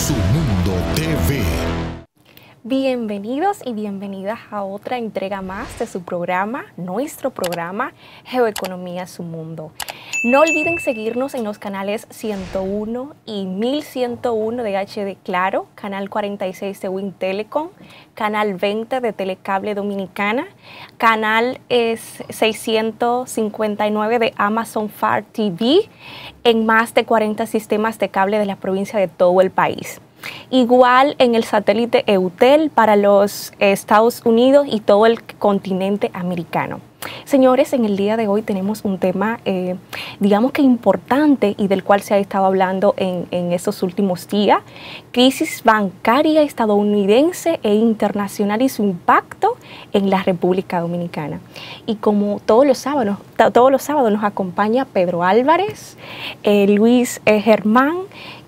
Su Mundo TV. Bienvenidos y bienvenidas a otra entrega más de su programa, nuestro programa Geoeconomía Su Mundo. No olviden seguirnos en los canales 101 y 1101 de HD Claro, canal 46 de Win Telecom, canal 20 de Telecable Dominicana, canal 659 de Amazon Fire TV, en más de 40 sistemas de cable de la provincia de todo el país. Igual en el satélite EUTEL para los Estados Unidos y todo el continente americano. Señores, en el día de hoy tenemos un tema, digamos que importante y del cual se ha estado hablando en estos últimos días. Crisis bancaria estadounidense e internacional y su impacto en la República Dominicana. Y como todos los sábados nos acompaña Pedro Álvarez, Luis Germán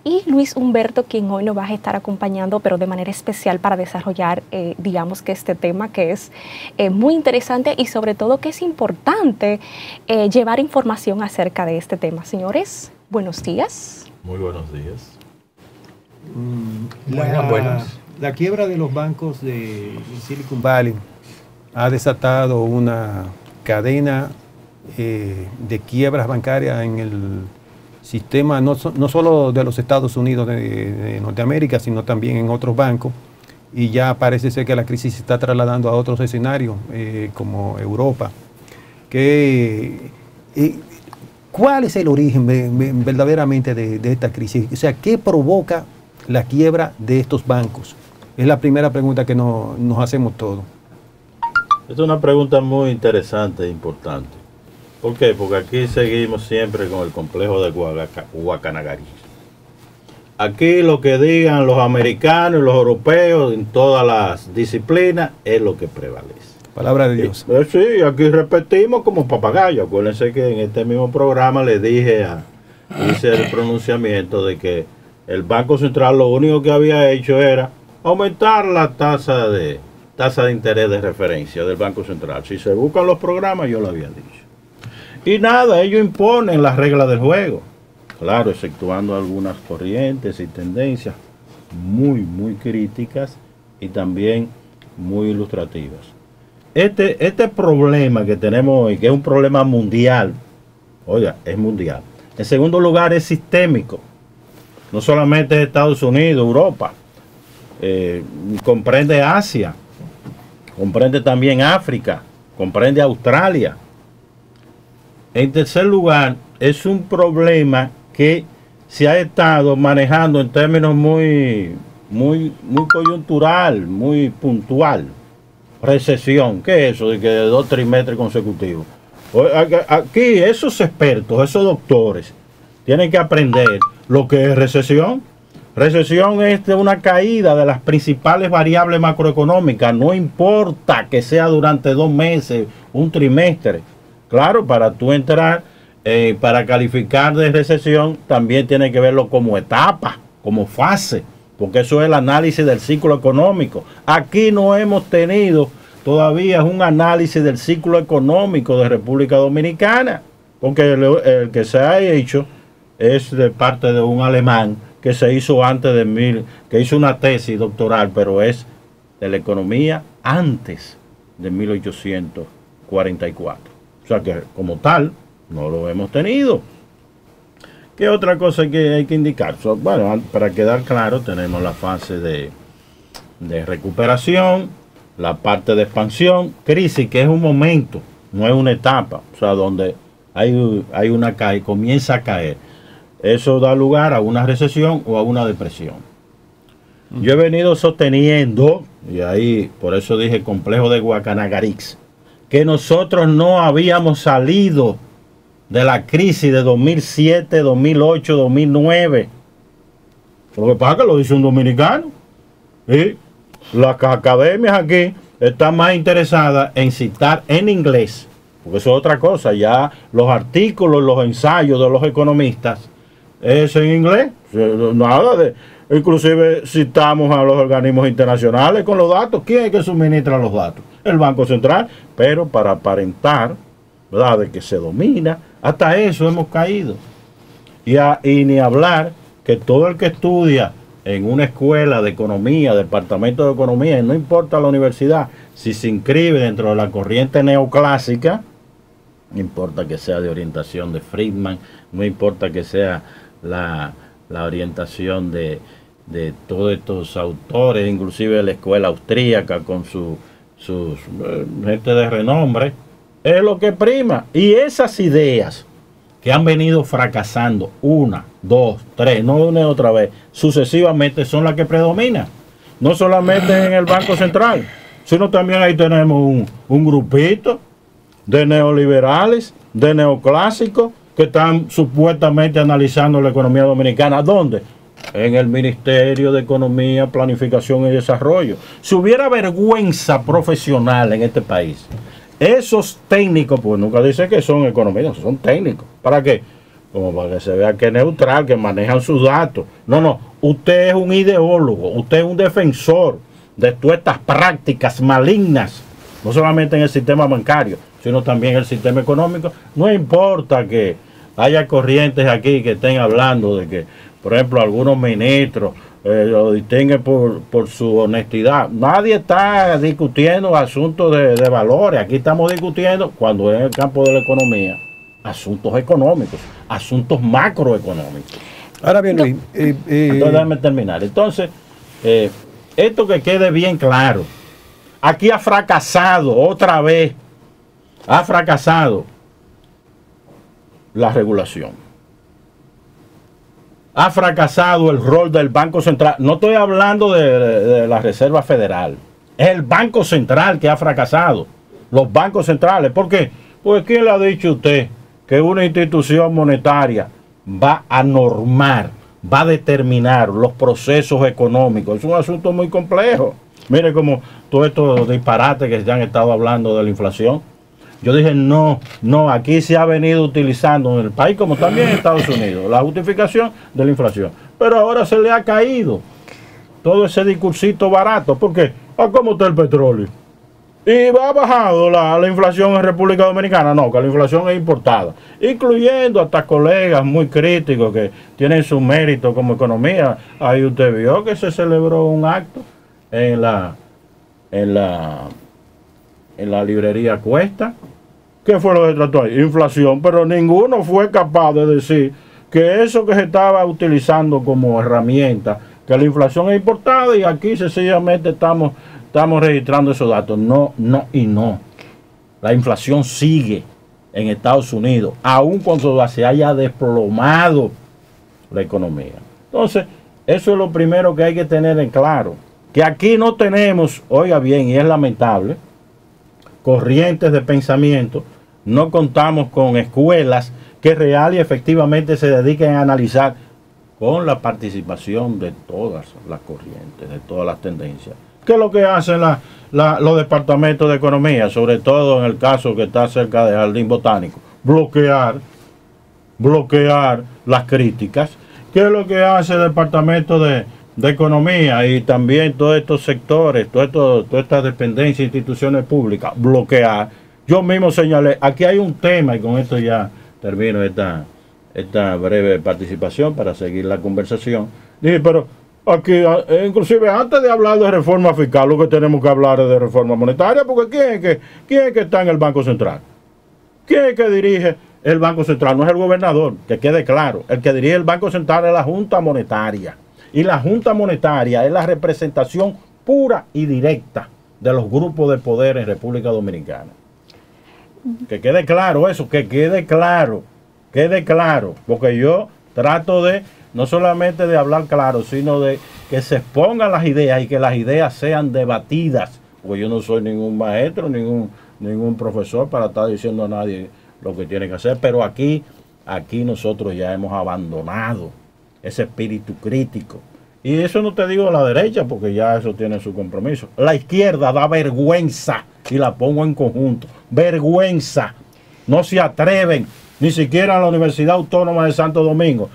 y Luis Humberto, quien hoy nos va a estar acompañando, pero de manera especial para desarrollar, digamos que este tema que es muy interesante y sobre todo que es importante llevar información acerca de este tema. Señores, buenos días. Muy buenos días. La quiebra de los bancos de Silicon Valley ha desatado una cadena de quiebras bancarias en el sistema no solo de los Estados Unidos de Norteamérica, sino también en otros bancos, y ya parece ser que la crisis se está trasladando a otros escenarios como Europa. ¿Cuál es el origen verdaderamente de esta crisis? O sea, ¿qué provoca la quiebra de estos bancos? Es la primera pregunta que nos hacemos todos. Es una pregunta muy interesante e importante. ¿Por qué? Porque aquí seguimos siempre con el complejo de Guacanagarí. Aquí lo que digan los americanos y los europeos en todas las disciplinas es lo que prevalece. Palabra de Dios. Sí, aquí repetimos como papagayo. Acuérdense que en este mismo programa le hice el pronunciamiento de que el Banco Central lo único que había hecho era aumentar la tasa de interés de referencia del Banco Central. Si se buscan los programas, yo lo había dicho. Y nada, ellos imponen las reglas del juego. Claro, exceptuando algunas corrientes y tendencias muy críticas y también muy ilustrativas. Este problema que tenemos hoy, que es un problema mundial, oiga, es mundial. En segundo lugar, es sistémico. No solamente Estados Unidos, Europa. Comprende Asia, comprende también África, comprende Australia. En tercer lugar, es un problema que se ha estado manejando en términos muy coyuntural, muy puntual. Recesión, ¿qué es eso de que de 2 trimestres consecutivos? Aquí esos expertos, esos doctores, tienen que aprender lo que es recesión. Recesión es una caída de las principales variables macroeconómicas, no importa que sea durante 2 meses, un trimestre. Claro, para tú entrar, para calificar de recesión, también tiene que verlo como etapa, como fase, porque eso es el análisis del ciclo económico. Aquí no hemos tenido todavía un análisis del ciclo económico de República Dominicana, porque el que se ha hecho es de parte de un alemán que se hizo antes que hizo una tesis doctoral, pero es de la economía antes de 1844. O sea que como tal no lo hemos tenido. ¿Qué otra cosa que hay que indicar? Bueno, para quedar claro, tenemos la fase de recuperación, la parte de expansión, crisis, que es un momento, no es una etapa, o sea, donde hay una caída, comienza a caer. Eso da lugar a una recesión o a una depresión. Yo he venido sosteniendo, y ahí por eso dije complejo de Guacanagarix, que nosotros no habíamos salido de la crisis de 2007, 2008, 2009. Lo que pasa es que lo dice un dominicano. Y las academias aquí están más interesadas en citar en inglés, porque eso es otra cosa. Ya los artículos, los ensayos de los economistas es en inglés. Nada de... Inclusive citamos a los organismos internacionales con los datos. ¿Quién es que suministra los datos? El Banco Central, pero para aparentar, ¿verdad?, de que se domina, hasta eso hemos caído. Y ni hablar que todo el que estudia en una escuela de economía, departamento de economía, y no importa la universidad, si se inscribe dentro de la corriente neoclásica, no importa que sea de orientación de Friedman, no importa que sea la orientación de todos estos autores, inclusive de la escuela austríaca con sus gente de renombre, es lo que prima. Y esas ideas que han venido fracasando una, dos, tres, no una y otra vez, sucesivamente son las que predominan. No solamente en el Banco Central, sino también ahí tenemos un grupito de neoliberales, de neoclásicos, que están supuestamente analizando la economía dominicana. ¿Dónde? En el Ministerio de Economía, Planificación y Desarrollo. Si hubiera vergüenza profesional en este país, esos técnicos, pues nunca dicen que son economistas, son técnicos. ¿Para qué? Como para que se vea que es neutral, que manejan sus datos. No, usted es un ideólogo, usted es un defensor de todas estas prácticas malignas, no solamente en el sistema bancario, sino también en el sistema económico. No importa que haya corrientes aquí que estén hablando de que, por ejemplo, algunos ministros lo distinguen por su honestidad. Nadie está discutiendo asuntos de valores. Aquí estamos discutiendo, cuando es en el campo de la economía, asuntos económicos, asuntos macroeconómicos. Ahora bien, Luis, entonces déjame terminar. Entonces, esto que quede bien claro. Aquí ha fracasado otra vez, ha fracasado la regulación. Ha fracasado el rol del Banco Central. No estoy hablando de la Reserva Federal. Es el Banco Central que ha fracasado. Los bancos centrales. ¿Por qué? Pues ¿quién le ha dicho a usted que una institución monetaria va a normar, va a determinar los procesos económicos? Es un asunto muy complejo. Mire como todos estos disparates que ya han estado hablando de la inflación. Yo dije, no, aquí se ha venido utilizando en el país, como también en Estados Unidos, la justificación de la inflación. Pero ahora se le ha caído todo ese discursito barato. ¿Por qué? ¿Cómo está el petróleo? ¿Y ha bajado la inflación en República Dominicana? No, que la inflación es importada. Incluyendo hasta colegas muy críticos que tienen su mérito como economía. Ahí usted vio que se celebró un acto en la librería Cuesta. ¿Qué fue lo que trató ahí? Inflación, pero ninguno fue capaz de decir que eso que se estaba utilizando como herramienta, que la inflación es importada y aquí sencillamente estamos registrando esos datos. No. La inflación sigue en Estados Unidos, aun cuando se haya desplomado la economía. Entonces, eso es lo primero que hay que tener en claro. Que aquí no tenemos, oiga bien, y es lamentable, corrientes de pensamiento, no contamos con escuelas que real y efectivamente se dediquen a analizar con la participación de todas las corrientes, de todas las tendencias. ¿Qué es lo que hacen los departamentos de economía, sobre todo en el caso que está cerca del Jardín Botánico? Bloquear las críticas. ¿Qué es lo que hace el departamento de economía y también todos estos sectores, todas estas dependencias, instituciones públicas? Bloquear. Yo mismo señalé, aquí hay un tema, y con esto ya termino esta breve participación para seguir la conversación. Dije, pero aquí, inclusive antes de hablar de reforma fiscal, lo que tenemos que hablar es de reforma monetaria, porque ¿quién es que está en el Banco Central? ¿Quién es que dirige el Banco Central? No es el gobernador, que quede claro. El que dirige el Banco Central es la Junta Monetaria. Y la Junta Monetaria es la representación pura y directa de los grupos de poder en República Dominicana. Que quede claro eso, que quede claro, porque yo trato de, no solamente de hablar claro, sino de que se expongan las ideas y que las ideas sean debatidas, porque yo no soy ningún maestro, ningún profesor para estar diciendo a nadie lo que tiene que hacer, pero aquí nosotros ya hemos abandonado ese espíritu crítico. Y eso no te digo de la derecha, porque ya eso tiene su compromiso. La izquierda da vergüenza, y la pongo en conjunto. Vergüenza. No se atreven, ni siquiera en la Universidad Autónoma de Santo Domingo,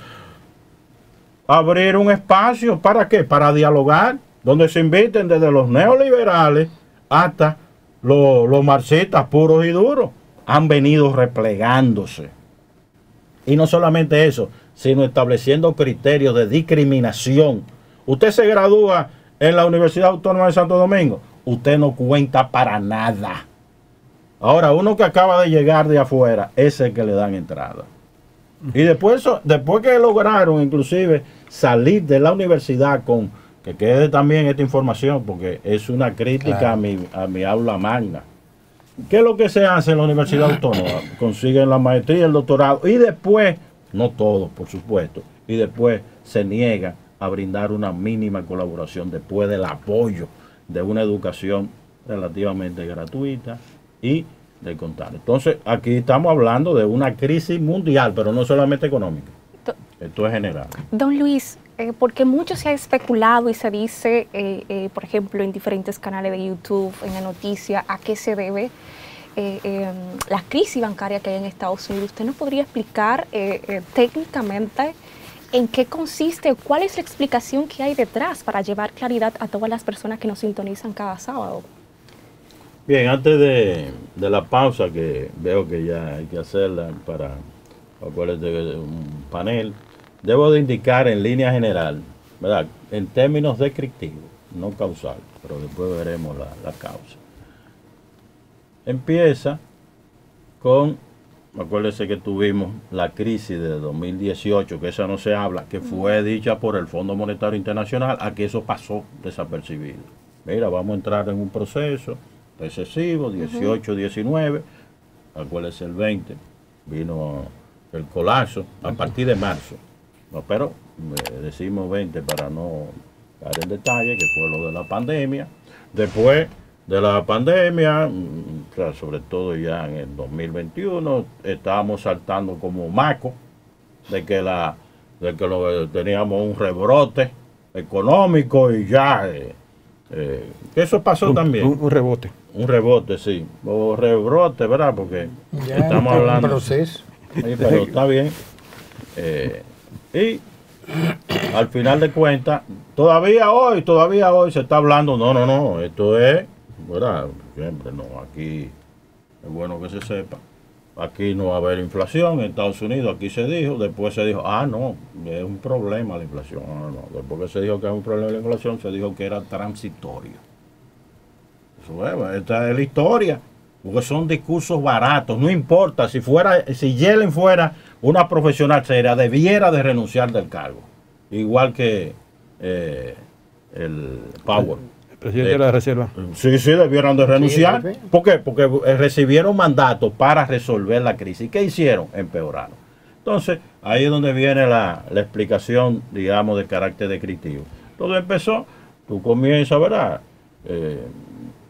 a abrir un espacio. ¿Para qué? Para dialogar, donde se inviten desde los neoliberales hasta los marxistas puros y duros. Han venido replegándose. Y no solamente eso, sino estableciendo criterios de discriminación Usted se gradúa en la Universidad Autónoma de Santo Domingo, usted no cuenta para nada. Ahora, uno que acaba de llegar de afuera, ese es el que le dan entrada. Y después que lograron inclusive salir de la universidad con, que quede también esta información, porque es una crítica, claro, a mi aula magna. ¿Qué es lo que se hace en la Universidad Autónoma? Consiguen la maestría, el doctorado, y después, no todos por supuesto, y después se niegan a brindar una mínima colaboración después del apoyo de una educación relativamente gratuita y de contar. Entonces, aquí estamos hablando de una crisis mundial, pero no solamente económica. Esto es general. Don Luis, porque mucho se ha especulado y se dice, por ejemplo, en diferentes canales de YouTube, en la noticia, a qué se debe la crisis bancaria que hay en Estados Unidos. ¿Usted nos podría explicar técnicamente en qué consiste, cuál es la explicación que hay detrás para llevar claridad a todas las personas que nos sintonizan cada sábado? Bien, antes de la pausa, que veo que ya hay que hacerla para un panel, debo de indicar en línea general, ¿verdad?, en términos descriptivos, no causal, pero después veremos la causa. Empieza con, acuérdense que tuvimos la crisis de 2018, que esa no se habla, que fue dicha por el Fondo Monetario Internacional, a que eso pasó desapercibido. Mira, vamos a entrar en un proceso recesivo, 18, 19, acuérdense el 20, vino el colapso a partir de marzo, no, pero decimos 20 para no caer en detalle, que fue lo de la pandemia. Después de la pandemia, sobre todo ya en el 2021, estábamos saltando como maco de que teníamos un rebrote económico y ya eso pasó también. Un rebote. Un rebote, sí. O rebrote, ¿verdad? Porque ya estamos hablando. Un proceso. Pero está bien. Y al final de cuentas, todavía hoy se está hablando, no, esto es, ¿verdad? Siempre no, aquí es bueno que se sepa. Aquí no va a haber inflación en Estados Unidos, aquí se dijo, después se dijo, no, es un problema la inflación. No, después que se dijo que es un problema la inflación, se dijo que era transitorio. Eso esta es la historia, porque son discursos baratos, no importa, si Yellen fuera una profesional seria, debiera de renunciar del cargo, igual que el Powell. Presidente de la Reserva. Sí, debieron de renunciar. Sí, ¿Por qué? Porque recibieron mandatos para resolver la crisis. ¿Qué hicieron? Empeoraron. Entonces, ahí es donde viene la explicación, digamos, de carácter descriptivo. Todo empezó, tú comienzas, ¿verdad?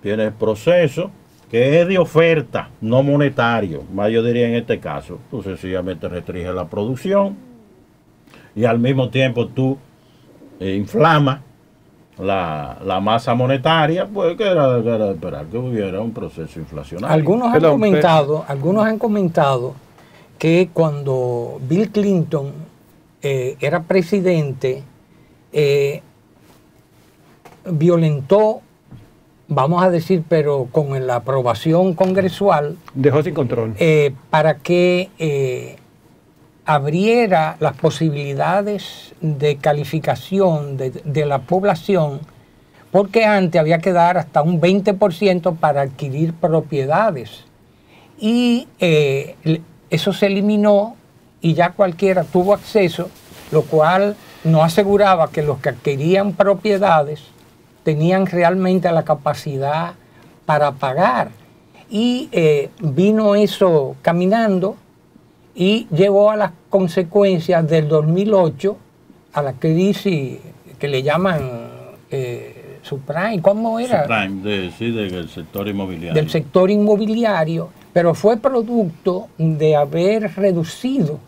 Tienes proceso que es de oferta, no monetario. Más yo diría en este caso, tú sencillamente restringes la producción y al mismo tiempo tú inflamas la masa monetaria, pues que era de esperar que hubiera un proceso inflacionario. Algunos han comentado que cuando Bill Clinton era presidente, violentó, vamos a decir, pero con la aprobación congresual, dejó sin control, para que abriera las posibilidades de calificación de la población, porque antes había que dar hasta un 20% para adquirir propiedades. Y eso se eliminó y ya cualquiera tuvo acceso, lo cual no aseguraba que los que adquirían propiedades tenían realmente la capacidad para pagar. Y vino eso caminando y llevó a las consecuencias del 2008, a la crisis que le llaman subprime. ¿Cómo era? Subprime, del sector inmobiliario. Del sector inmobiliario, pero fue producto de haber reducido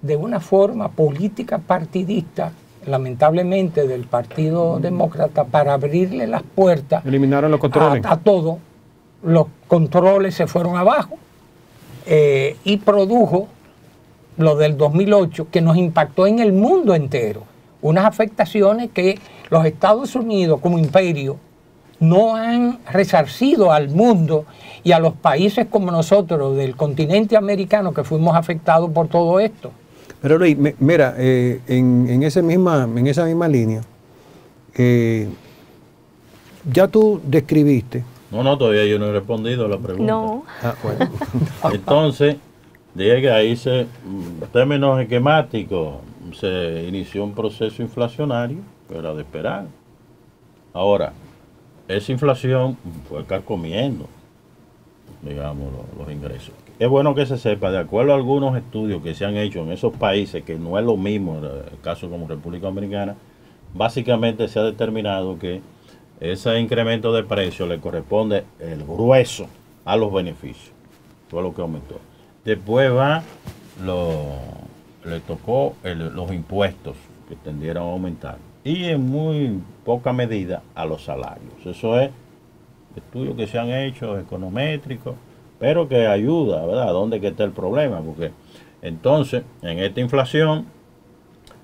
de una forma política partidista, lamentablemente del Partido Demócrata, para abrirle las puertas. Eliminaron los controles. A todo. Los controles se fueron abajo y produjo lo del 2008, que nos impactó en el mundo entero. Unas afectaciones que los Estados Unidos como imperio no han resarcido al mundo y a los países como nosotros del continente americano, que fuimos afectados por todo esto. Pero Luis, mira, en esa misma línea, Ya tú describiste. No, todavía yo no he respondido a la pregunta. No. Bueno. Entonces, dije que ahí en términos esquemáticos, se inició un proceso inflacionario, que era de esperar. Ahora, esa inflación fue carcomiendo, digamos, los ingresos. Es bueno que se sepa, de acuerdo a algunos estudios que se han hecho en esos países, que no es lo mismo, el caso como República Dominicana, básicamente se ha determinado que ese incremento de precios le corresponde el grueso a los beneficios. Fue lo que aumentó. Después le tocó los impuestos que tendieron a aumentar. Y en muy poca medida a los salarios. Eso es estudios que se han hecho econométricos, pero que ayuda, ¿verdad? ¿A dónde que está el problema? Porque entonces, en esta inflación,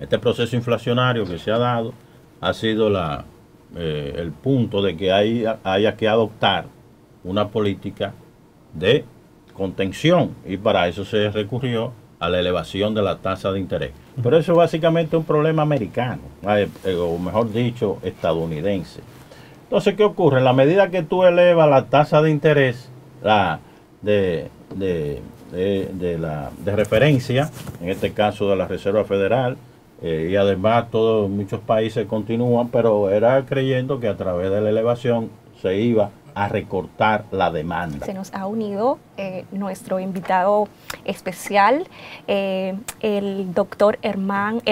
este proceso inflacionario que se ha dado, ha sido el punto de que haya que adoptar una política de contención, y para eso se recurrió a la elevación de la tasa de interés. Pero eso básicamente es un problema americano, o mejor dicho, estadounidense. Entonces, ¿qué ocurre? En la medida que tú elevas la tasa de interés, de referencia, en este caso de la Reserva Federal, y además muchos países continúan, pero era creyendo que a través de la elevación se iba a recortar la demanda. Se nos ha unido nuestro invitado especial, el doctor Hernán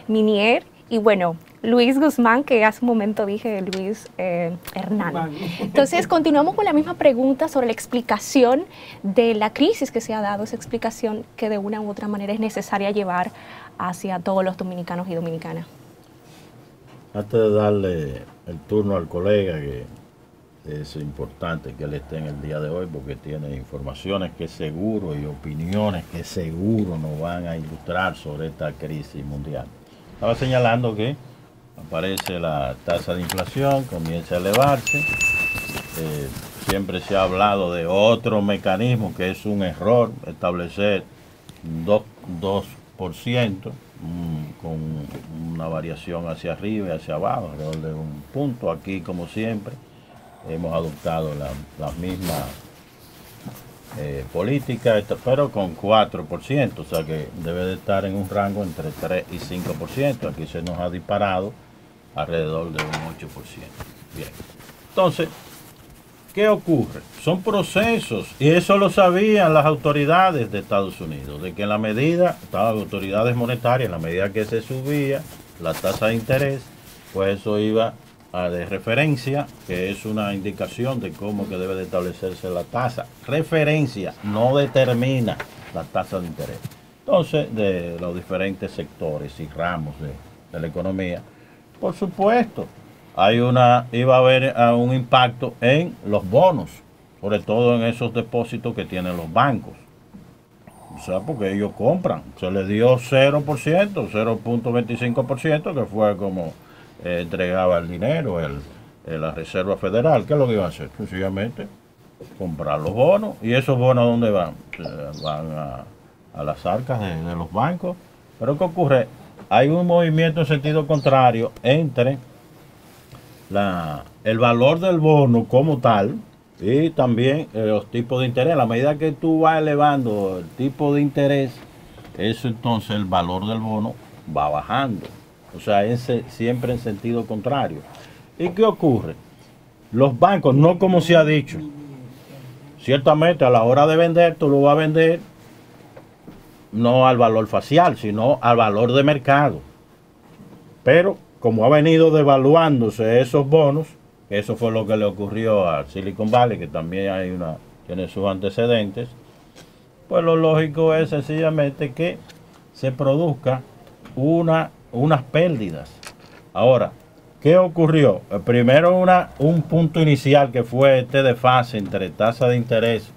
Minier, y bueno, Luis Guzmán, que hace un momento dije Luis Hernán. Entonces, continuamos con la misma pregunta sobre la explicación de la crisis que se ha dado, esa explicación que de una u otra manera es necesaria llevar hacia todos los dominicanos y dominicanas. Antes de darle el turno al colega, que es importante que él esté en el día de hoy porque tiene informaciones que seguro y opiniones que seguro nos van a ilustrar sobre esta crisis mundial. Estaba señalando que aparece la tasa de inflación, comienza a elevarse. Siempre se ha hablado de otro mecanismo que es un error, establecer 2% con una variación hacia arriba y hacia abajo, alrededor de un punto. Aquí, como siempre, hemos adoptado la misma política, pero con 4%, o sea que debe de estar en un rango entre 3 y 5%. Aquí se nos ha disparado alrededor de un 8%. Bien, entonces, ¿qué ocurre? Son procesos, y eso lo sabían las autoridades de Estados Unidos, de que en la medida, las autoridades monetarias, en la medida que se subía la tasa de interés, pues eso iba de referencia, que es una indicación de cómo que debe de establecerse la tasa. Referencia no determina la tasa de interés. Entonces, de los diferentes sectores y ramos de la economía, por supuesto, iba a haber un impacto en los bonos, sobre todo en esos depósitos que tienen los bancos. O sea, porque ellos compran. Se les dio 0%, 0.25%, que fue como entregaba el dinero la Reserva Federal. ¿Qué es lo que iba a hacer? Sencillamente comprar los bonos. ¿Y esos bonos dónde van? Van a las arcas de los bancos. Pero ¿qué ocurre? Hay un movimiento en sentido contrario entre el valor del bono como tal y también los tipos de interés. A la medida que tú vas elevando el tipo de interés, eso entonces el valor del bono va bajando. O sea, siempre en sentido contrario. ¿Y qué ocurre? Los bancos, no como se ha dicho, ciertamente a la hora de vender, tú lo vas a vender no al valor facial, sino al valor de mercado. Pero como ha venido devaluándose esos bonos, eso fue lo que le ocurrió a Silicon Valley, que también tiene sus antecedentes, pues lo lógico es sencillamente que se produzca unas pérdidas. Ahora, ¿qué ocurrió? Primero un punto inicial que fue este desfase entre tasa de interés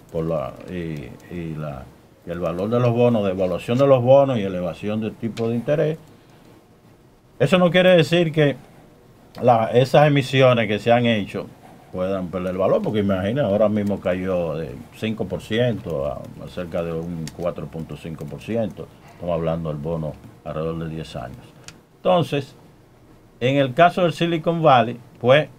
y el valor de los bonos, devaluación de los bonos y elevación del tipo de interés. Eso no quiere decir que esas emisiones que se han hecho puedan perder valor, porque imagina, ahora mismo cayó de 5% a cerca de un 4.5%. Estamos hablando del bono alrededor de 10 años. Entonces, en el caso del Silicon Valley, pues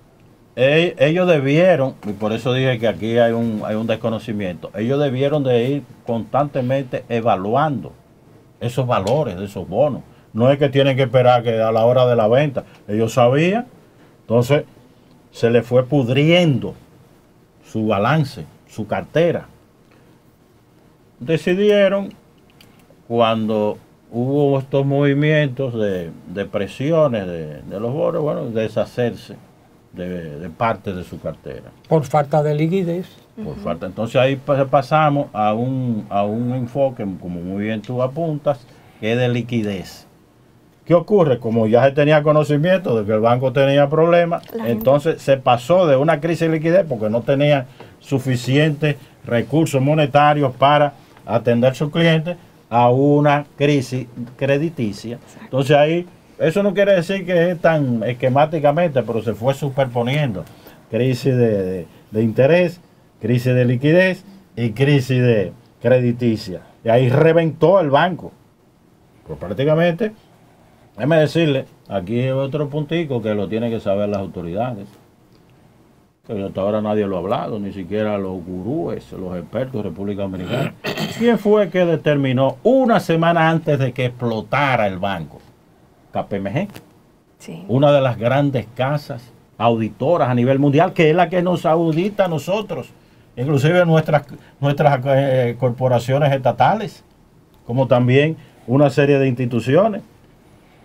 ellos debieron, y por eso dije que aquí hay un desconocimiento, ellos debieron de ir constantemente evaluando esos valores de esos bonos. No es que tienen que esperar que a la hora de la venta, ellos sabían, entonces se les fue pudriendo su balance, su cartera. Decidieron, cuando hubo estos movimientos de presiones de los bonos, bueno, deshacerse de parte de su cartera. Por falta de liquidez. Por falta. Entonces ahí pasamos a un enfoque, como muy bien tú apuntas, que es de liquidez. ¿Qué ocurre? Como ya se tenía conocimiento de que el banco tenía problemas, entonces se pasó de una crisis de liquidez porque no tenía suficientes recursos monetarios para atender a sus clientes a una crisis crediticia. Entonces ahí, eso no quiere decir que es tan esquemáticamente, pero se fue superponiendo crisis de interés, crisis de liquidez y crisis de crediticia. Y ahí reventó el banco. Pues prácticamente, déjeme decirle, aquí hay otro puntico que lo tienen que saber las autoridades. Que hasta ahora nadie lo ha hablado, ni siquiera los gurúes, los expertos de República Dominicana. ¿Quién fue que determinó una semana antes de que explotara el banco? KPMG. Sí. Una de las grandes casas auditoras a nivel mundial, que es la que nos audita a nosotros, inclusive nuestras corporaciones estatales, como también una serie de instituciones.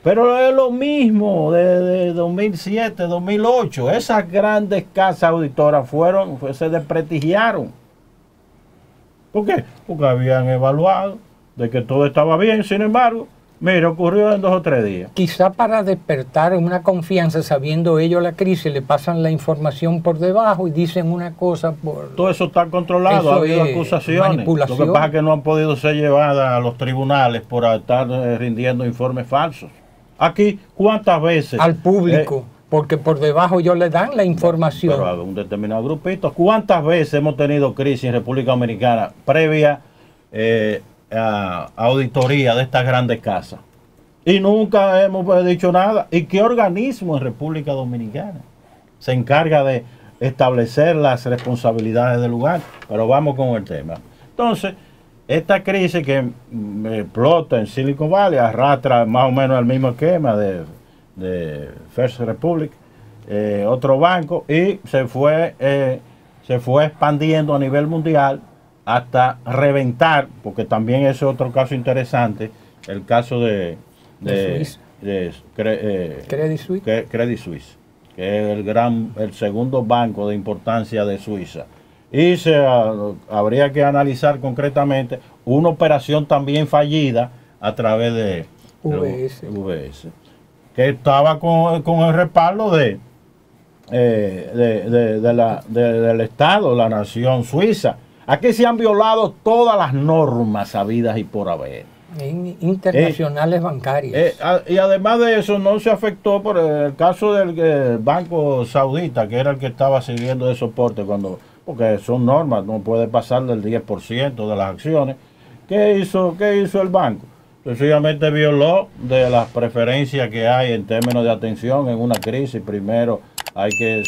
Pero es lo mismo de 2007, 2008. Esas grandes casas auditoras se desprestigiaron. ¿Por qué? Porque habían evaluado de que todo estaba bien. Sin embargo, mira, ocurrió en 2 o 3 días. Quizá para despertar una confianza, sabiendo ellos la crisis, le pasan la información por debajo y dicen una cosa por... Todo eso está controlado, Eso ha habido es acusaciones. manipulación. Lo que pasa es que no han podido ser llevadas a los tribunales por estar rindiendo informes falsos. Aquí, ¿cuántas veces? Al público, porque por debajo ellos le dan la información. Pero a un determinado grupito. ¿Cuántas veces hemos tenido crisis en República Dominicana previa a auditoría de estas grandes casas? Y nunca hemos dicho nada. ¿Y qué organismo en República Dominicana se encarga de establecer las responsabilidades del lugar? Pero vamos con el tema. Entonces, esta crisis que explota en Silicon Valley arrastra más o menos el mismo esquema de First Republic, otro banco, y se fue expandiendo a nivel mundial hasta reventar, porque también es otro caso interesante, el caso de Credit Suisse. Credit Suisse, que es el segundo banco de importancia de Suiza. Y habría que analizar concretamente una operación también fallida a través de UBS, que estaba con el respaldo del Estado, la nación suiza. Aquí se han violado todas las normas habidas y por haber. Internacionales bancarias. Y además de eso, no se afectó por el caso del Banco Saudita, que era el que estaba sirviendo de soporte porque son normas, no puede pasar del 10% de las acciones. ¿Qué hizo el banco? Sencillamente violó de las preferencias que hay en términos de atención en una crisis. Primero hay que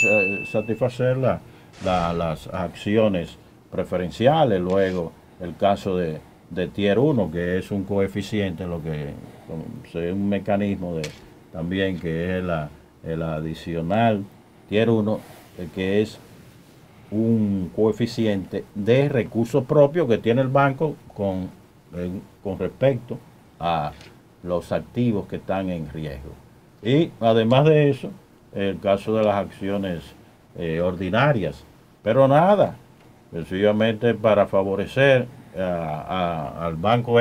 satisfacer las acciones preferenciales, luego el caso de Tier 1, que es un coeficiente, un mecanismo también que es el adicional Tier 1, que es un coeficiente de recursos propios que tiene el banco con respecto a los activos que están en riesgo. Y además de eso, el caso de las acciones ordinarias. Pero nada, sencillamente para favorecer al banco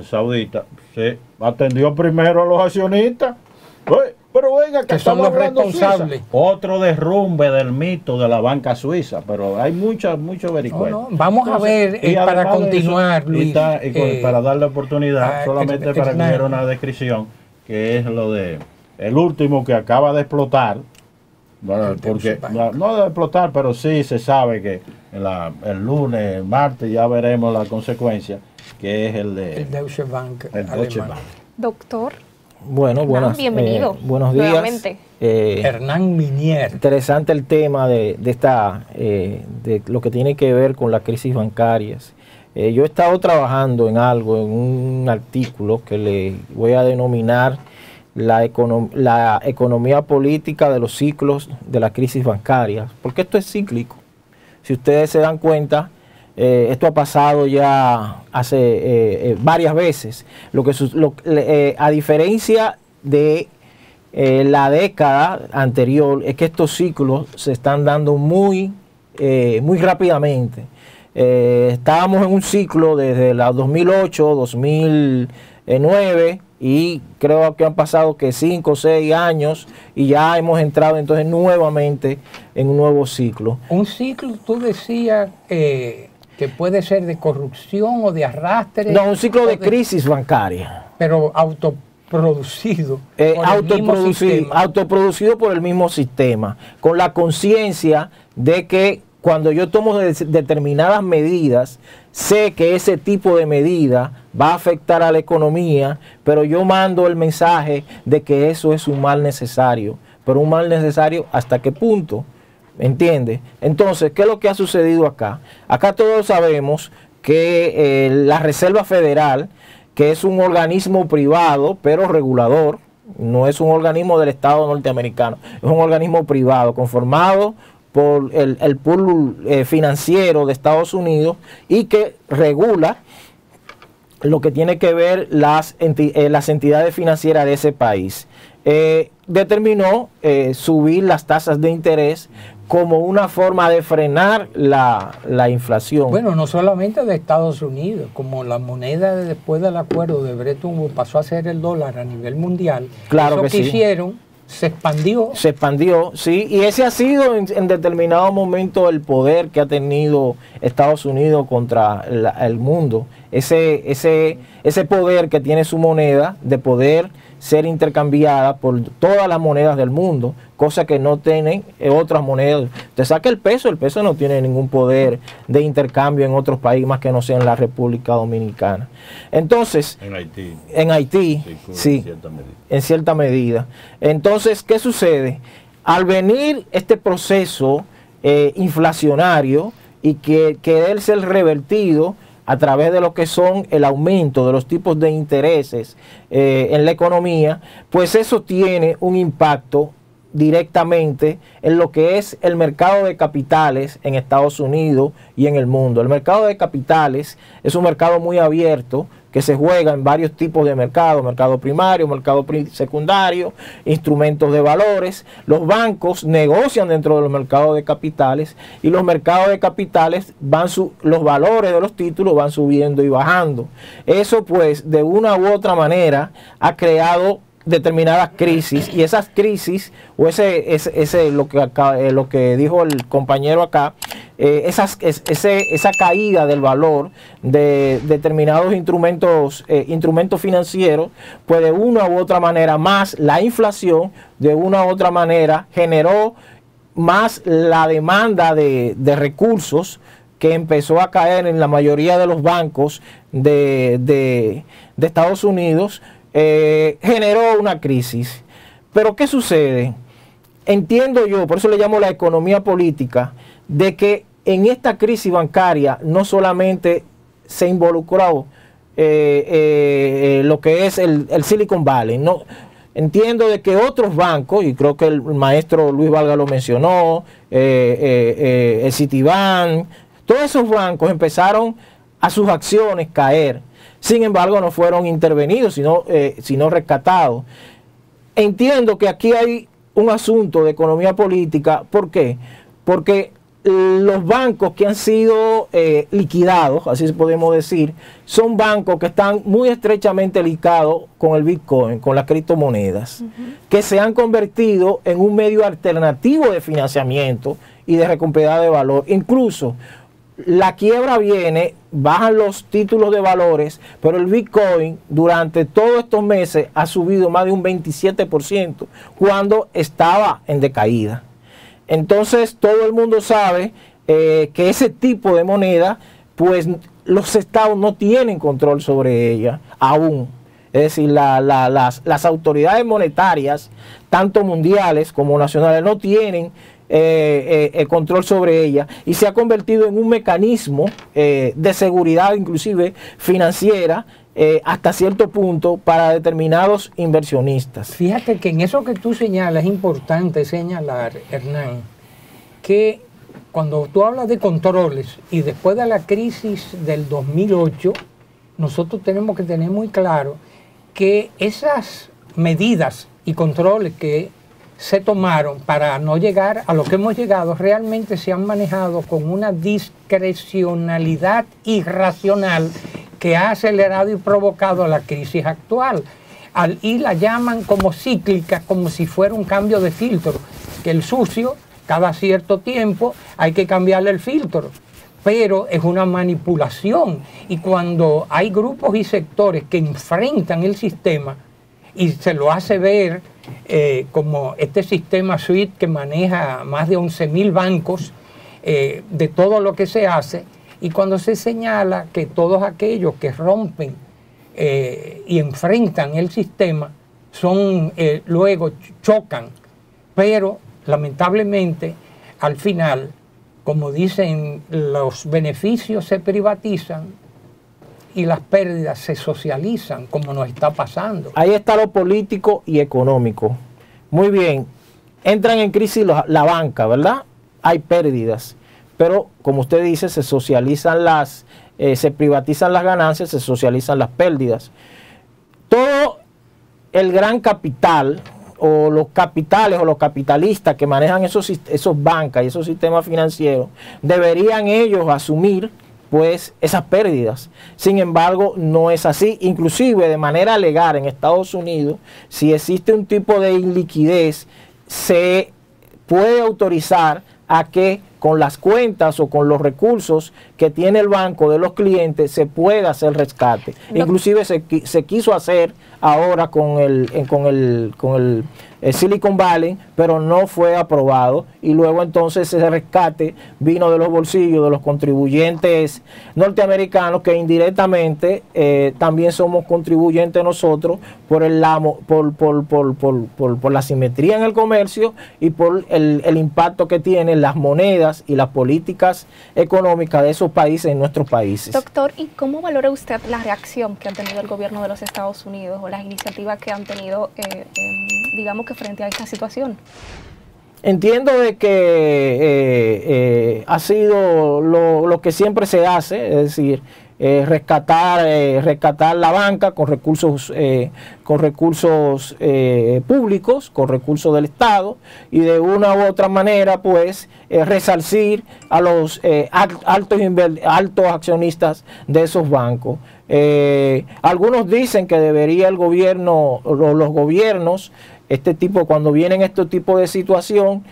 saudita, se atendió primero a los accionistas. Pero venga, que son los responsables. Suiza. Otro derrumbe del mito de la banca suiza, pero hay mucho vericueto. No. Vamos a ver, para continuar, eso, Luis. Para darle oportunidad, solamente para que diera una descripción, que es lo de el último que acaba de explotar. Bueno, porque no de explotar, pero sí se sabe que el lunes, el martes, ya veremos la consecuencia, que es el Deutsche Bank. Doctor, Bueno, bienvenido. Buenos días. Nuevamente. Hernán Minier. Interesante el tema de lo que tiene que ver con las crisis bancarias. Yo he estado trabajando en un artículo que le voy a denominar la economía política de los ciclos de la crisis bancaria, porque esto es cíclico. Si ustedes se dan cuenta, esto ha pasado ya hace varias veces. A diferencia de la década anterior, es que estos ciclos se están dando muy rápidamente. Estábamos en un ciclo desde la 2008, 2009 y creo que han pasado 5 o 6 años y ya hemos entrado entonces nuevamente en un nuevo ciclo. Un ciclo, tú decías que puede ser de corrupción o de arrastre. No, un ciclo de crisis bancaria. Pero autoproducido. Autoproducido por el mismo sistema, con la conciencia de que cuando yo tomo determinadas medidas, sé que ese tipo de medida va a afectar a la economía, pero yo mando el mensaje de que eso es un mal necesario. Pero un mal necesario, ¿hasta qué punto? ¿Entiende? Entonces, ¿qué es lo que ha sucedido acá? Acá todos sabemos que la Reserva Federal, que es un organismo privado, pero regulador, no es un organismo del Estado norteamericano, es un organismo privado conformado por el pool financiero de Estados Unidos y que regula lo que tiene que ver las entidades financieras de ese país. Determinó subir las tasas de interés como una forma de frenar la inflación. Bueno, no solamente de Estados Unidos, como la moneda después del acuerdo de Bretton Woods pasó a ser el dólar a nivel mundial. Claro que sí. hicieron, se expandió. Se expandió, sí, y ese ha sido en determinado momento el poder que ha tenido Estados Unidos contra el mundo. Ese poder que tiene su moneda de poder ser intercambiada por todas las monedas del mundo, cosa que no tienen otras monedas. Te saca el peso no tiene ningún poder de intercambio en otros países más que no sea en la República Dominicana. Entonces, en Haití, sí, en cierta medida. Entonces, ¿qué sucede? Al venir este proceso inflacionario y que debe ser revertido a través de lo que son el aumento de los tipos de intereses en la economía, pues eso tiene un impacto directamente en lo que es el mercado de capitales en Estados Unidos y en el mundo. El mercado de capitales es un mercado muy abierto que se juega en varios tipos de mercado primario, mercado secundario, instrumentos de valores. Los bancos negocian dentro de los mercados de capitales y los mercados de capitales los valores de los títulos van subiendo y bajando. Eso pues de una u otra manera ha creado determinadas crisis, y esas crisis o lo que dijo el compañero acá, esa caída del valor de determinados instrumentos financieros, pues de una u otra manera, más la inflación de una u otra manera generó más la demanda de recursos que empezó a caer en la mayoría de los bancos de Estados Unidos. Generó una crisis. Pero ¿qué sucede? Entiendo yo, por eso le llamo la economía política, de que en esta crisis bancaria no solamente se involucró lo que es el Silicon Valley, no. Entiendo de que otros bancos, y creo que el maestro Luis Valga lo mencionó, el Citibank, todos esos bancos empezaron a sus acciones caer. Sin embargo, no fueron intervenidos, sino rescatados. Entiendo que aquí hay un asunto de economía política. ¿Por qué? Porque los bancos que han sido liquidados, así podemos decir, son bancos que están muy estrechamente ligados con el Bitcoin, con las criptomonedas, que se han convertido en un medio alternativo de financiamiento y de recompensa de valor. Incluso la quiebra viene, bajan los títulos de valores, pero el Bitcoin durante todos estos meses ha subido más de un 27% cuando estaba en decaída. Entonces todo el mundo sabe que ese tipo de moneda, pues los estados no tienen control sobre ella aún. Es decir, las autoridades monetarias, tanto mundiales como nacionales, no tienen control sobre ella, y se ha convertido en un mecanismo de seguridad, inclusive financiera, hasta cierto punto para determinados inversionistas. Fíjate que en eso que tú señalas es importante señalar, Hernán, que cuando tú hablas de controles y después de la crisis del 2008, nosotros tenemos que tener muy claro que esas medidas y controles que se tomaron para no llegar a lo que hemos llegado realmente se han manejado con una discrecionalidad irracional que ha acelerado y provocado la crisis actual. Y la llaman como cíclica, como si fuera un cambio de filtro, que el sucio cada cierto tiempo hay que cambiarle el filtro, pero es una manipulación, y cuando hay grupos y sectores que enfrentan el sistema y se lo hace ver como este sistema SWIFT que maneja más de 11.000 bancos, de todo lo que se hace, y cuando se señala que todos aquellos que rompen y enfrentan el sistema son luego chocan, pero lamentablemente al final, como dicen, los beneficios se privatizan y las pérdidas se socializan, como nos está pasando. Ahí está lo político y económico. Muy bien, entran en crisis la banca, ¿verdad? Hay pérdidas, pero como usted dice, se socializan se privatizan las ganancias, se socializan las pérdidas. Todo el gran capital, o los capitales o los capitalistas que manejan esos bancas y esos sistemas financieros, deberían ellos asumir pues esas pérdidas. Sin embargo, no es así. Inclusive de manera legal en Estados Unidos, si existe un tipo de iliquidez, se puede autorizar a que con las cuentas o con los recursos que tiene el banco de los clientes se pueda hacer rescate. Inclusive se quiso hacer ahora con el Silicon Valley, pero no fue aprobado, y luego entonces ese rescate vino de los bolsillos de los contribuyentes norteamericanos, que indirectamente también somos contribuyentes nosotros por la simetría en el comercio y por el impacto que tienen las monedas y las políticas económicas de esos países en nuestros países. Doctor, ¿y cómo valora usted la reacción que ha tenido el gobierno de los Estados Unidos o las iniciativas que han tenido, digamos que frente a esta situación? Entiendo de que ha sido lo que siempre se hace, es decir, rescatar la banca con recursos públicos, con recursos del Estado, y de una u otra manera pues resarcir a los altos accionistas de esos bancos. Algunos dicen que debería el gobierno, los gobiernos, cuando vienen este tipo de situación,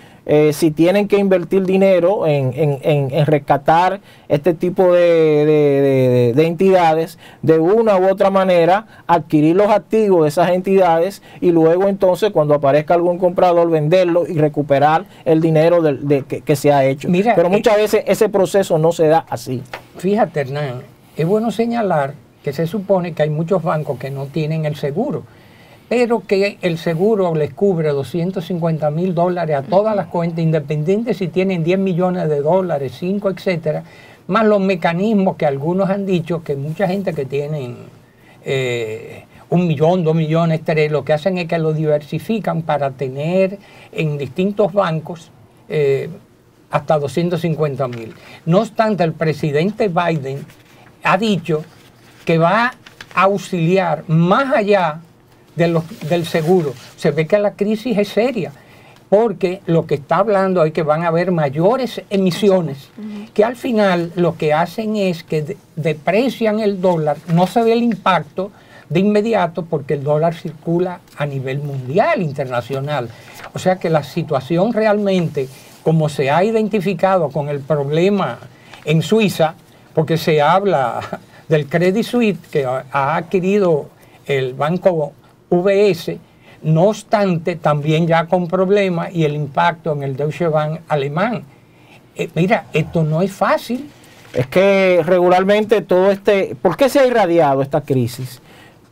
si tienen que invertir dinero en rescatar este tipo de entidades, de una u otra manera adquirir los activos de esas entidades, y luego entonces cuando aparezca algún comprador venderlo y recuperar el dinero que se ha hecho. Mira, pero muchas veces ese proceso no se da así. Fíjate, Hernán, es bueno señalar que se supone que hay muchos bancos que no tienen el seguro, pero que el seguro les cubre $250,000 a todas las cuentas, independiente si tienen 10 millones de dólares, 5, etcétera, más los mecanismos que algunos han dicho que mucha gente que tienen 1 millón, 2 millones, 3, lo que hacen es que lo diversifican para tener en distintos bancos hasta 250,000. No obstante, el presidente Biden ha dicho que va a auxiliar más allá del seguro. Se ve que la crisis es seria, porque lo que está hablando es que van a haber mayores emisiones, que al final lo que hacen es que deprecian el dólar. No se ve el impacto de inmediato porque el dólar circula a nivel mundial, internacional. O sea que la situación realmente, como se ha identificado con el problema en Suiza, porque se habla del Credit Suisse que ha adquirido el banco UBS, no obstante, también ya con problemas, y el impacto en el Deutsche Bank alemán. Mira, esto no es fácil. Es que regularmente ¿por qué se ha irradiado esta crisis?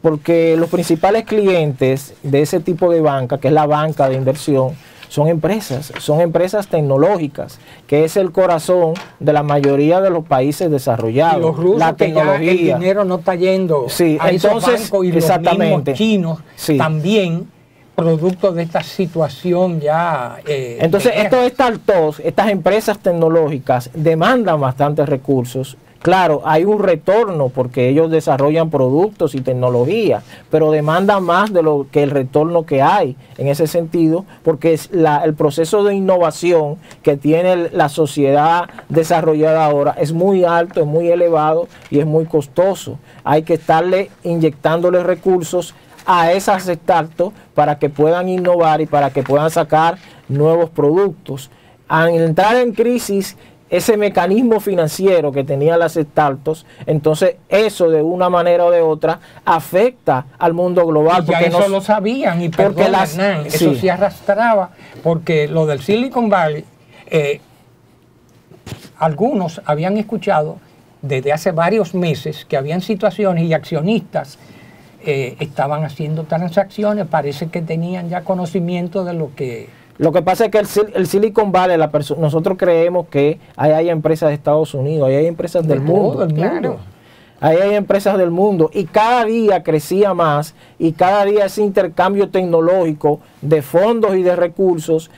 porque los principales clientes de ese tipo de banca, que es la banca de inversión, son empresas tecnológicas, que es el corazón de la mayoría de los países desarrollados. Y los rusos, la tecnología. Que ya el dinero no está yendo a esos bancos, y los mismos chinos también, producto de esta situación ya. Entonces, estos startups, estas empresas tecnológicas demandan bastantes recursos. Claro, hay un retorno porque ellos desarrollan productos y tecnología, pero demandan más de lo que el retorno que hay en ese sentido, porque es el proceso de innovación que tiene la sociedad desarrollada ahora es muy alto, es muy elevado y es muy costoso. Hay que estarle inyectándole recursos a esas startups para que puedan innovar y para que puedan sacar nuevos productos. Al entrar en crisis, ese mecanismo financiero que tenía las startups, entonces eso de una manera o de otra afecta al mundo global. Y ya eso lo sabían, y porque eso se arrastraba, porque lo del Silicon Valley, algunos habían escuchado desde hace varios meses que habían situaciones y accionistas estaban haciendo transacciones, parece que tenían ya conocimiento de lo que... Lo que pasa es que el Silicon Valley, nosotros creemos que hay empresas de Estados Unidos, hay empresas del mundo. Claro. Ahí hay empresas del mundo y cada día crecía más y cada día ese intercambio tecnológico de fondos y de recursos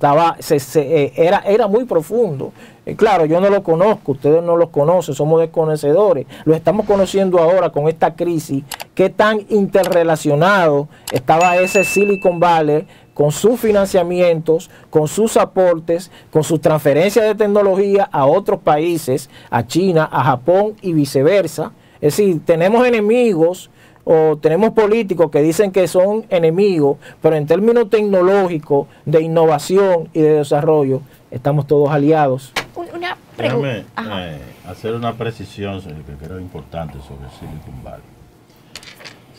era muy profundo. Claro, yo no lo conozco, ustedes no lo conocen, somos desconocedores. Lo estamos conociendo ahora con esta crisis, qué tan interrelacionado estaba ese Silicon Valley con sus financiamientos, con sus aportes, con sus transferencias de tecnología a otros países, a China, a Japón y viceversa. Es decir, tenemos enemigos o tenemos políticos que dicen que son enemigos, pero en términos tecnológicos, de innovación y de desarrollo, estamos todos aliados. Una pregunta. Déjame hacer una precisión que creo importante sobre Silicon Valley.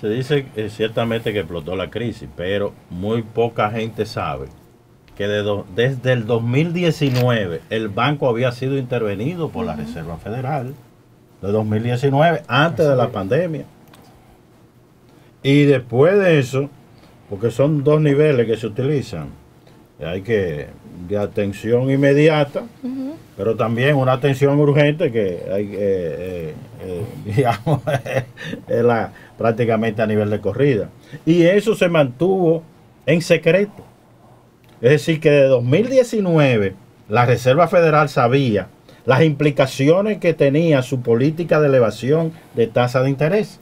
Se dice ciertamente que explotó la crisis, pero muy poca gente sabe que desde el 2019 el banco había sido intervenido por la Reserva Federal, de 2019, antes de la pandemia. Y después de eso, porque son dos niveles que se utilizan, hay que de atención inmediata, pero también una atención urgente que hay digamos, es prácticamente a nivel de corrida. Y eso se mantuvo en secreto. Es decir, que de 2019 la Reserva Federal sabía las implicaciones que tenía su política de elevación de tasa de interés.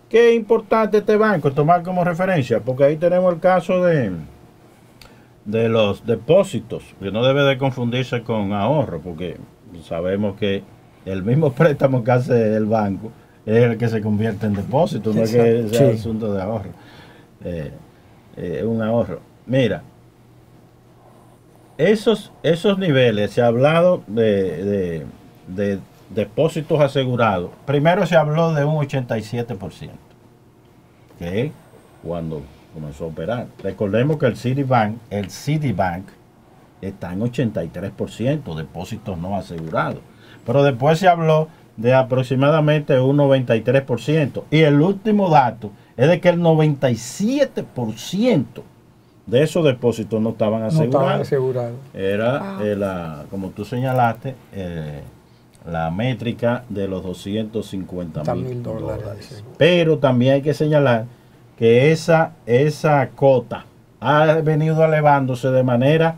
Qué importante este banco tomar como referencia, porque ahí tenemos el caso de los depósitos, que no debe de confundirse con ahorro, porque sabemos que el mismo préstamo que hace el banco es el que se convierte en depósito, no es que sea asunto de ahorro. Es un ahorro. Mira, esos niveles, se ha hablado de depósitos asegurados. Primero se habló de un 87%, que cuando comenzó a operar. Recordemos que el Citibank está en 83%, depósitos no asegurados. Pero después se habló de aproximadamente un 93%. Y el último dato es de que el 97% de esos depósitos no estaban asegurados. Era, como tú señalaste, la métrica de los 250,000 dólares. Pero también hay que señalar que esa cota ha venido elevándose de manera,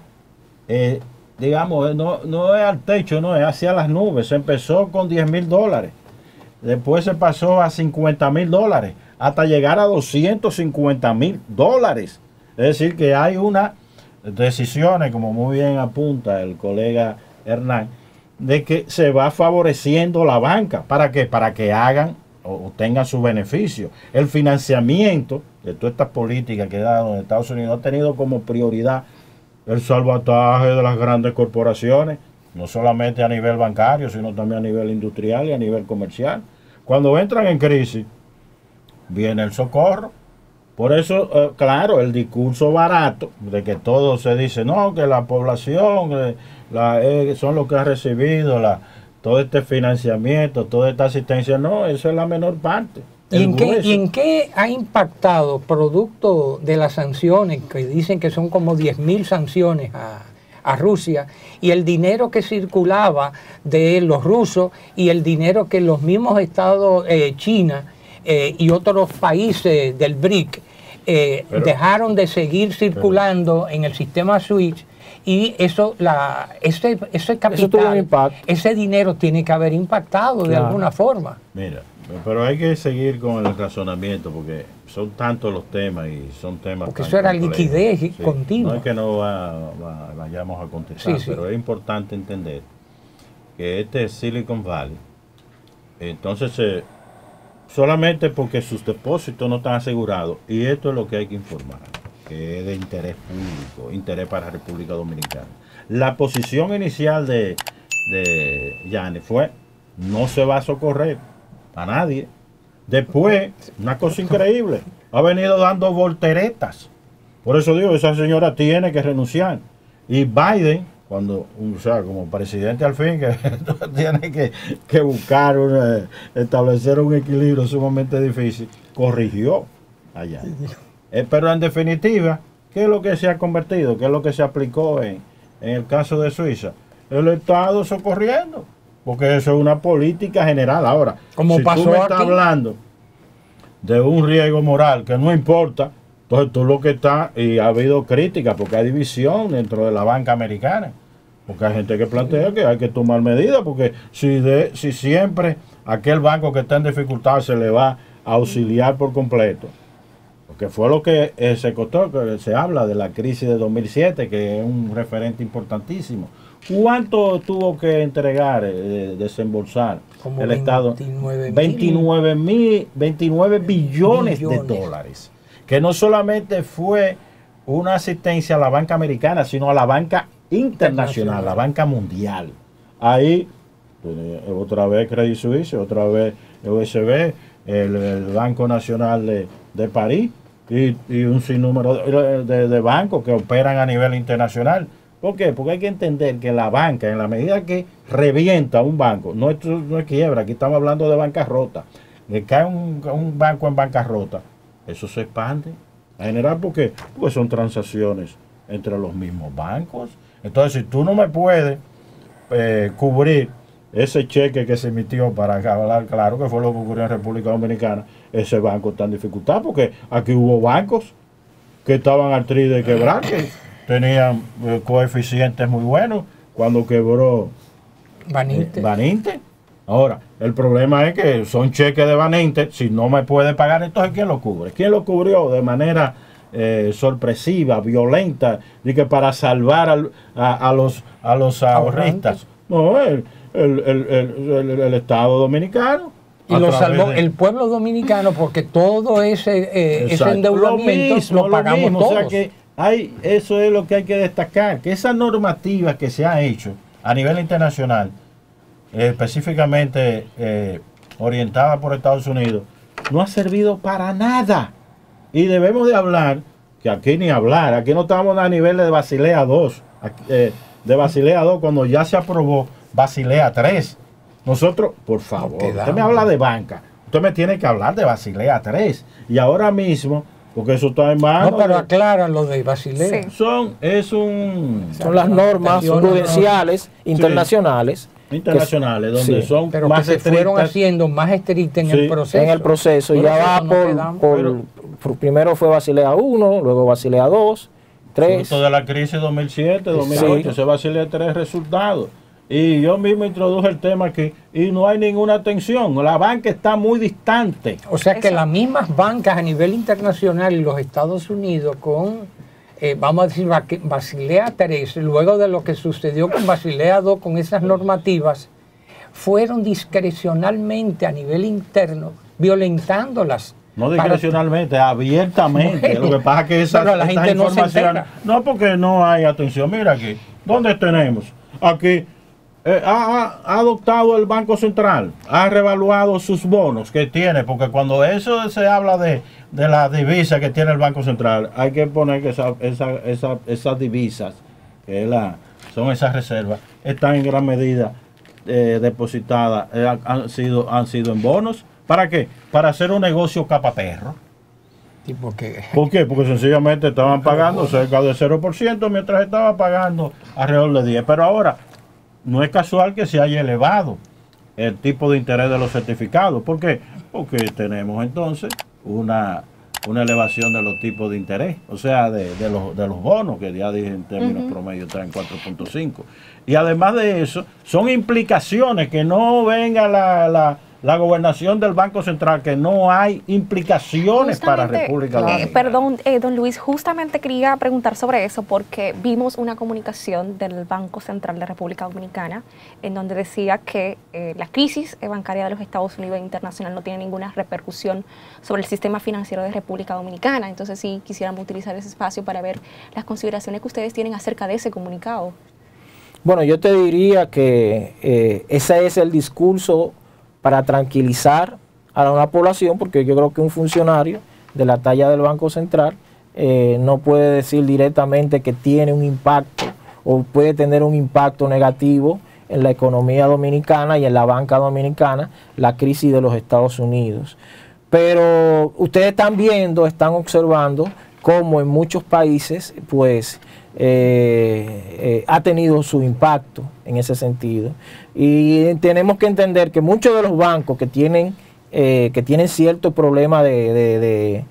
digamos, no es al techo, no es hacia las nubes. Se empezó con 10,000 dólares, después se pasó a 50,000 dólares, hasta llegar a 250,000 dólares. Es decir, que hay unas decisiones, como muy bien apunta el colega Hernán, de que se va favoreciendo la banca. ¿Para qué? Para que hagan o tengan su beneficio. El financiamiento de todas estas políticas que ha dado en Estados Unidos ha tenido como prioridad el salvataje de las grandes corporaciones, no solamente a nivel bancario, sino también a nivel industrial y a nivel comercial. Cuando entran en crisis, viene el socorro. Por eso, claro, el discurso barato de que todo se dice, no, que la población son los que ha recibido todo este financiamiento, toda esta asistencia, no, eso es la menor parte. ¿Y en qué ha impactado, producto de las sanciones, que dicen que son como 10.000 sanciones a Rusia, y el dinero que circulaba de los rusos y el dinero que los mismos estados, China y otros países del BRIC, dejaron de seguir circulando en el sistema SWIFT? Y ese capital, ese dinero tiene que haber impactado de alguna forma. Mira, pero hay que seguir con el razonamiento porque son tantos los temas y son temas. Porque eso era liquidez continua. No es que no vayamos a contestar, pero es importante entender que este es Silicon Valley. Entonces, solamente porque sus depósitos no están asegurados, y esto es lo que hay que informar, que es de interés público, interés para la República Dominicana. La posición inicial de Yanes fue: no se va a socorrer a nadie. Después, una cosa increíble, ha venido dando volteretas. Por eso digo, esa señora tiene que renunciar. Y Biden, como presidente al fin, que tiene que buscar, establecer un equilibrio sumamente difícil, corrigió allá. Pero en definitiva, ¿qué es lo que se ha convertido? ¿Qué es lo que se aplicó en el caso de Suiza? El Estado socorriendo, porque eso es una política general. Ahora, como si pasó tú me estás aquí, hablando de un riesgo moral que no importa, entonces tú lo que está, y ha habido críticas porque hay división dentro de la banca americana, porque hay gente que plantea que hay que tomar medidas, porque si siempre aquel banco que está en dificultad se le va a auxiliar por completo, porque fue lo que se costó, que se habla de la crisis de 2007, que es un referente importantísimo. ¿Cuánto tuvo que entregar, desembolsar como el Estado? 29 billones de dólares. Que no solamente fue una asistencia a la banca americana, sino a la banca internacional, la banca mundial. Ahí, otra vez Credit Suisse, otra vez USB, el Banco Nacional de París y un sinnúmero de bancos que operan a nivel internacional. ¿Por qué? Porque hay que entender que la banca, en la medida que revienta un banco, no es quiebra, aquí estamos hablando de bancarrota, que cae un banco en bancarrota, eso se expande en general porque son transacciones entre los mismos bancos. Entonces, si tú no me puedes cubrir ese cheque que se emitió, para hablar claro, que fue lo que ocurrió en República Dominicana, ese banco está en dificultad porque aquí hubo bancos que estaban al tri de quebrar, que tenían coeficientes muy buenos cuando quebró Baninte. Ahora, el problema es que son cheques de Baninte, si no me puede pagar, entonces ¿quién lo cubre? ¿Quién lo cubrió de manera sorpresiva, violenta, y que para salvar a los ahorristas? No, el Estado Dominicano. Y lo salvó el pueblo dominicano, porque todo ese endeudamiento lo pagamos todos. O sea que eso es lo que hay que destacar, que esa normativa que se ha hecho a nivel internacional, específicamente orientada por Estados Unidos, no ha servido para nada. Y debemos de hablar, que aquí ni hablar, aquí no estamos a nivel de Basilea 2, de Basilea 2 cuando ya se aprobó Basilea 3. Nosotros, por favor, usted me habla de banca, usted me tiene que hablar de Basilea 3. Y ahora mismo, porque eso está en manos. No, pero aclara lo de Basilea. Sí. Son las normas prudenciales internacionales. Internacionales, donde son pero más que se fueron estrictas, haciendo más estrictas en el proceso. En el proceso. Por Ya eso va primero fue Basilea 1, luego Basilea 2, 3. Fruto de la crisis 2007, 2008, ese Basilea 3 resultados. Y yo mismo introduje el tema aquí y no hay ninguna atención. La banca está muy distante. O sea que las mismas bancas a nivel internacional y los Estados Unidos con, vamos a decir, Basilea 3, luego de lo que sucedió con Basilea 2, con esas normativas, fueron discrecionalmente a nivel interno violentándolas. No discrecionalmente, abiertamente. Lo que pasa es que la gente no se entera. No, porque no hay atención. Mira aquí, ¿dónde tenemos? Aquí ha adoptado el Banco Central, ha revaluado sus bonos que tiene, porque cuando eso se habla de la divisa que tiene el Banco Central, hay que poner que esas divisas, que son esas reservas, están en gran medida depositadas, han sido en bonos, ¿Para qué? Para hacer un negocio capaperro. Tipo que, ¿Por qué? Porque sencillamente estaban pagando cerca de 0% mientras estaba pagando alrededor de 10%. Pero ahora, no es casual que se haya elevado el tipo de interés de los certificados. ¿Por qué? Porque tenemos entonces una elevación de los tipos de interés, o sea, de los bonos, que ya dije en términos promedio están en 4.5. Y además de eso, son implicaciones que no venga la gobernación del Banco Central, que no hay implicaciones para República Dominicana. Perdón, don Luis, justamente quería preguntar sobre eso porque vimos una comunicación del Banco Central de República Dominicana en donde decía que la crisis bancaria de los Estados Unidos e internacional no tiene ninguna repercusión sobre el sistema financiero de República Dominicana. Entonces sí quisiéramos utilizar ese espacio para ver las consideraciones que ustedes tienen acerca de ese comunicado. Bueno, yo te diría que ese es el discurso para tranquilizar a una población, porque yo creo que un funcionario de la talla del Banco Central no puede decir directamente que tiene un impacto o puede tener un impacto negativo en la economía dominicana y en la banca dominicana, la crisis de los Estados Unidos. Pero ustedes están viendo, están observando cómo en muchos países pues ha tenido su impacto en ese sentido. Y tenemos que entender que muchos de los bancos que tienen cierto problema de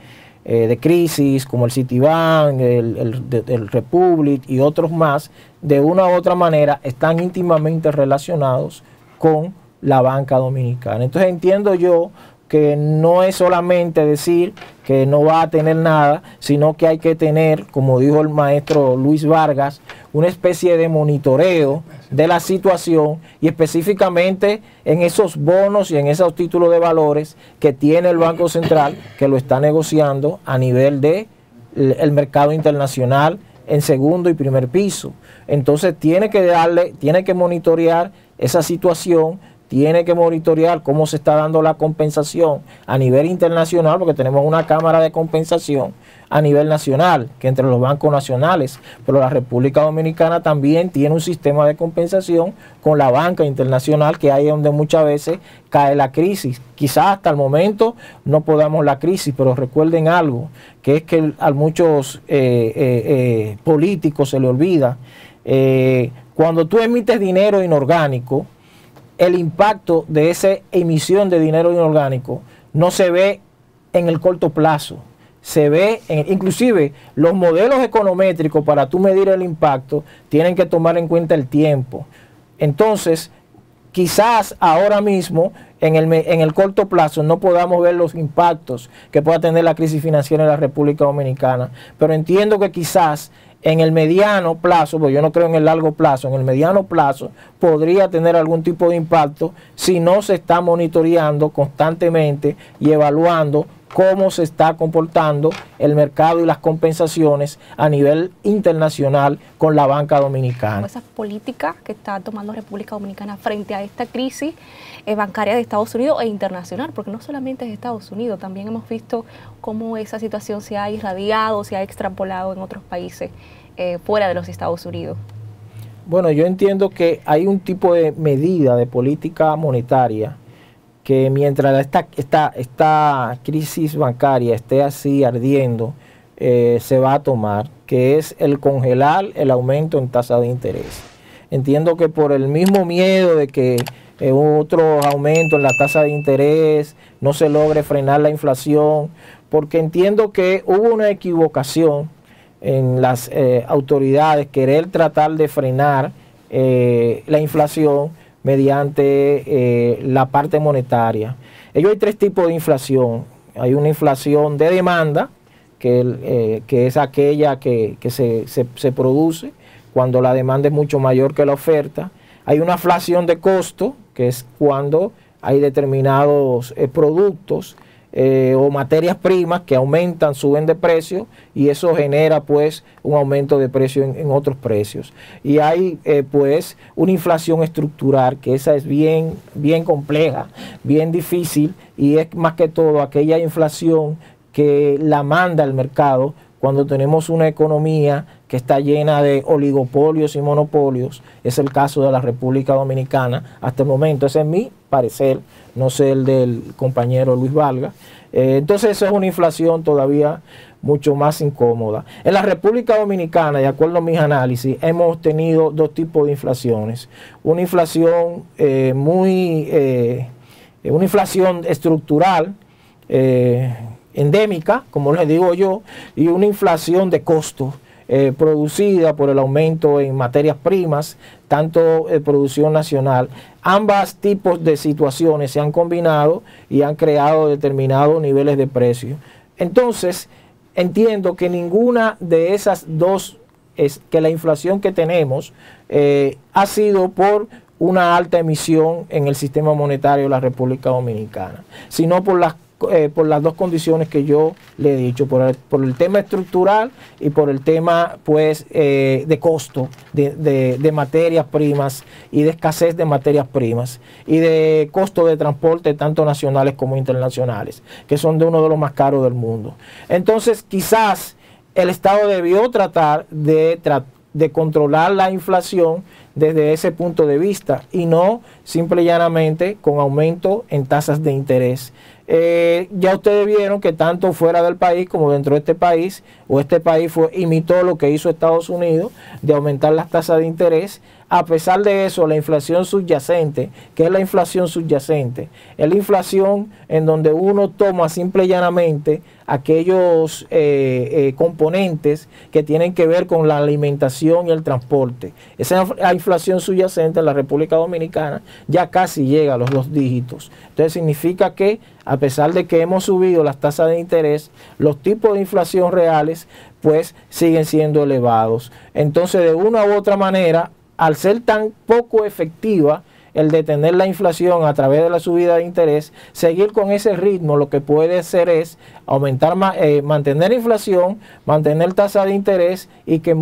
crisis, como el Citibank, el Republic y otros más, de una u otra manera están íntimamente relacionados con la banca dominicana. Entonces entiendo yo que no es solamente decir que no va a tener nada, sino que hay que tener, como dijo el maestro Luis Vargas, una especie de monitoreo de la situación y específicamente en esos bonos y en esos títulos de valores que tiene el Banco Central, que lo está negociando a nivel de el mercado internacional en segundo y primer piso. Entonces tiene que monitorear esa situación, tiene que monitorear cómo se está dando la compensación a nivel internacional, porque tenemos una cámara de compensación a nivel nacional, que entre los bancos nacionales, pero la República Dominicana también tiene un sistema de compensación con la banca internacional, que ahí es donde muchas veces cae la crisis. Quizás hasta el momento no podamos la crisis, pero recuerden algo, que es que a muchos políticos se le olvida, cuando tú emites dinero inorgánico, el impacto de esa emisión de dinero inorgánico no se ve en el corto plazo, se ve, inclusive los modelos econométricos para tú medir el impacto tienen que tomar en cuenta el tiempo. Entonces, quizás ahora mismo en el corto plazo no podamos ver los impactos que pueda tener la crisis financiera en la República Dominicana, pero entiendo que quizás en el mediano plazo, porque yo no creo en el largo plazo, en el mediano plazo podría tener algún tipo de impacto si no se está monitoreando constantemente y evaluando cómo se está comportando el mercado y las compensaciones a nivel internacional con la banca dominicana. Esa política que está tomando República Dominicana frente a esta crisis bancaria de Estados Unidos e internacional, porque no solamente es Estados Unidos, también hemos visto cómo esa situación se ha irradiado, se ha extrapolado en otros países fuera de los Estados Unidos. Bueno, yo entiendo que hay un tipo de medida de política monetaria que mientras esta crisis bancaria esté así ardiendo, se va a tomar, que es el congelar el aumento en tasa de interés. Entiendo que por el mismo miedo de que otro aumento en la tasa de interés no se logre frenar la inflación, porque entiendo que hubo una equivocación en las autoridades querer tratar de frenar la inflación mediante la parte monetaria. Hay tres tipos de inflación. Hay una inflación de demanda, que es aquella que se produce cuando la demanda es mucho mayor que la oferta. Hay una inflación de costo, que es cuando hay determinados productos o materias primas que aumentan, suben de precio y eso genera pues un aumento de precio en otros precios. Y hay pues una inflación estructural, que esa es bien compleja, bien difícil, y es más que todo aquella inflación que la manda el mercado cuando tenemos una economía que está llena de oligopolios y monopolios. Es el caso de la República Dominicana hasta el momento. Esa es mi parecer, no sé el del compañero Luis Valga. Entonces eso es una inflación todavía mucho más incómoda. En la República Dominicana, de acuerdo a mis análisis, hemos tenido dos tipos de inflaciones. Una inflación una inflación estructural, endémica, como les digo yo, y una inflación de costos producida por el aumento en materias primas, tanto producción nacional. Ambos tipos de situaciones se han combinado y han creado determinados niveles de precio. Entonces, entiendo que ninguna de esas dos, que la inflación que tenemos ha sido por una alta emisión en el sistema monetario de la República Dominicana, sino por las dos condiciones que yo le he dicho, por el tema estructural y por el tema pues de costo de materias primas y de escasez de materias primas y de costo de transporte tanto nacionales como internacionales, que son de uno de los más caros del mundo. Entonces quizás el Estado debió tratar de controlar la inflación desde ese punto de vista y no simple y llanamente con aumento en tasas de interés. Ya ustedes vieron que tanto fuera del país como dentro de este país, imitó lo que hizo Estados Unidos de aumentar las tasas de interés. A pesar de eso, la inflación subyacente, ¿qué es la inflación subyacente? Es la inflación en donde uno toma simple y llanamente aquellos componentes que tienen que ver con la alimentación y el transporte. Esa inflación subyacente en la República Dominicana ya casi llega a los 2 dígitos. Entonces significa que a pesar de que hemos subido las tasas de interés, los tipos de inflación reales pues siguen siendo elevados. Entonces de una u otra manera, al ser tan poco efectiva el detener la inflación a través de la subida de interés, seguir con ese ritmo lo que puede hacer es mantener inflación, mantener tasa de interés y que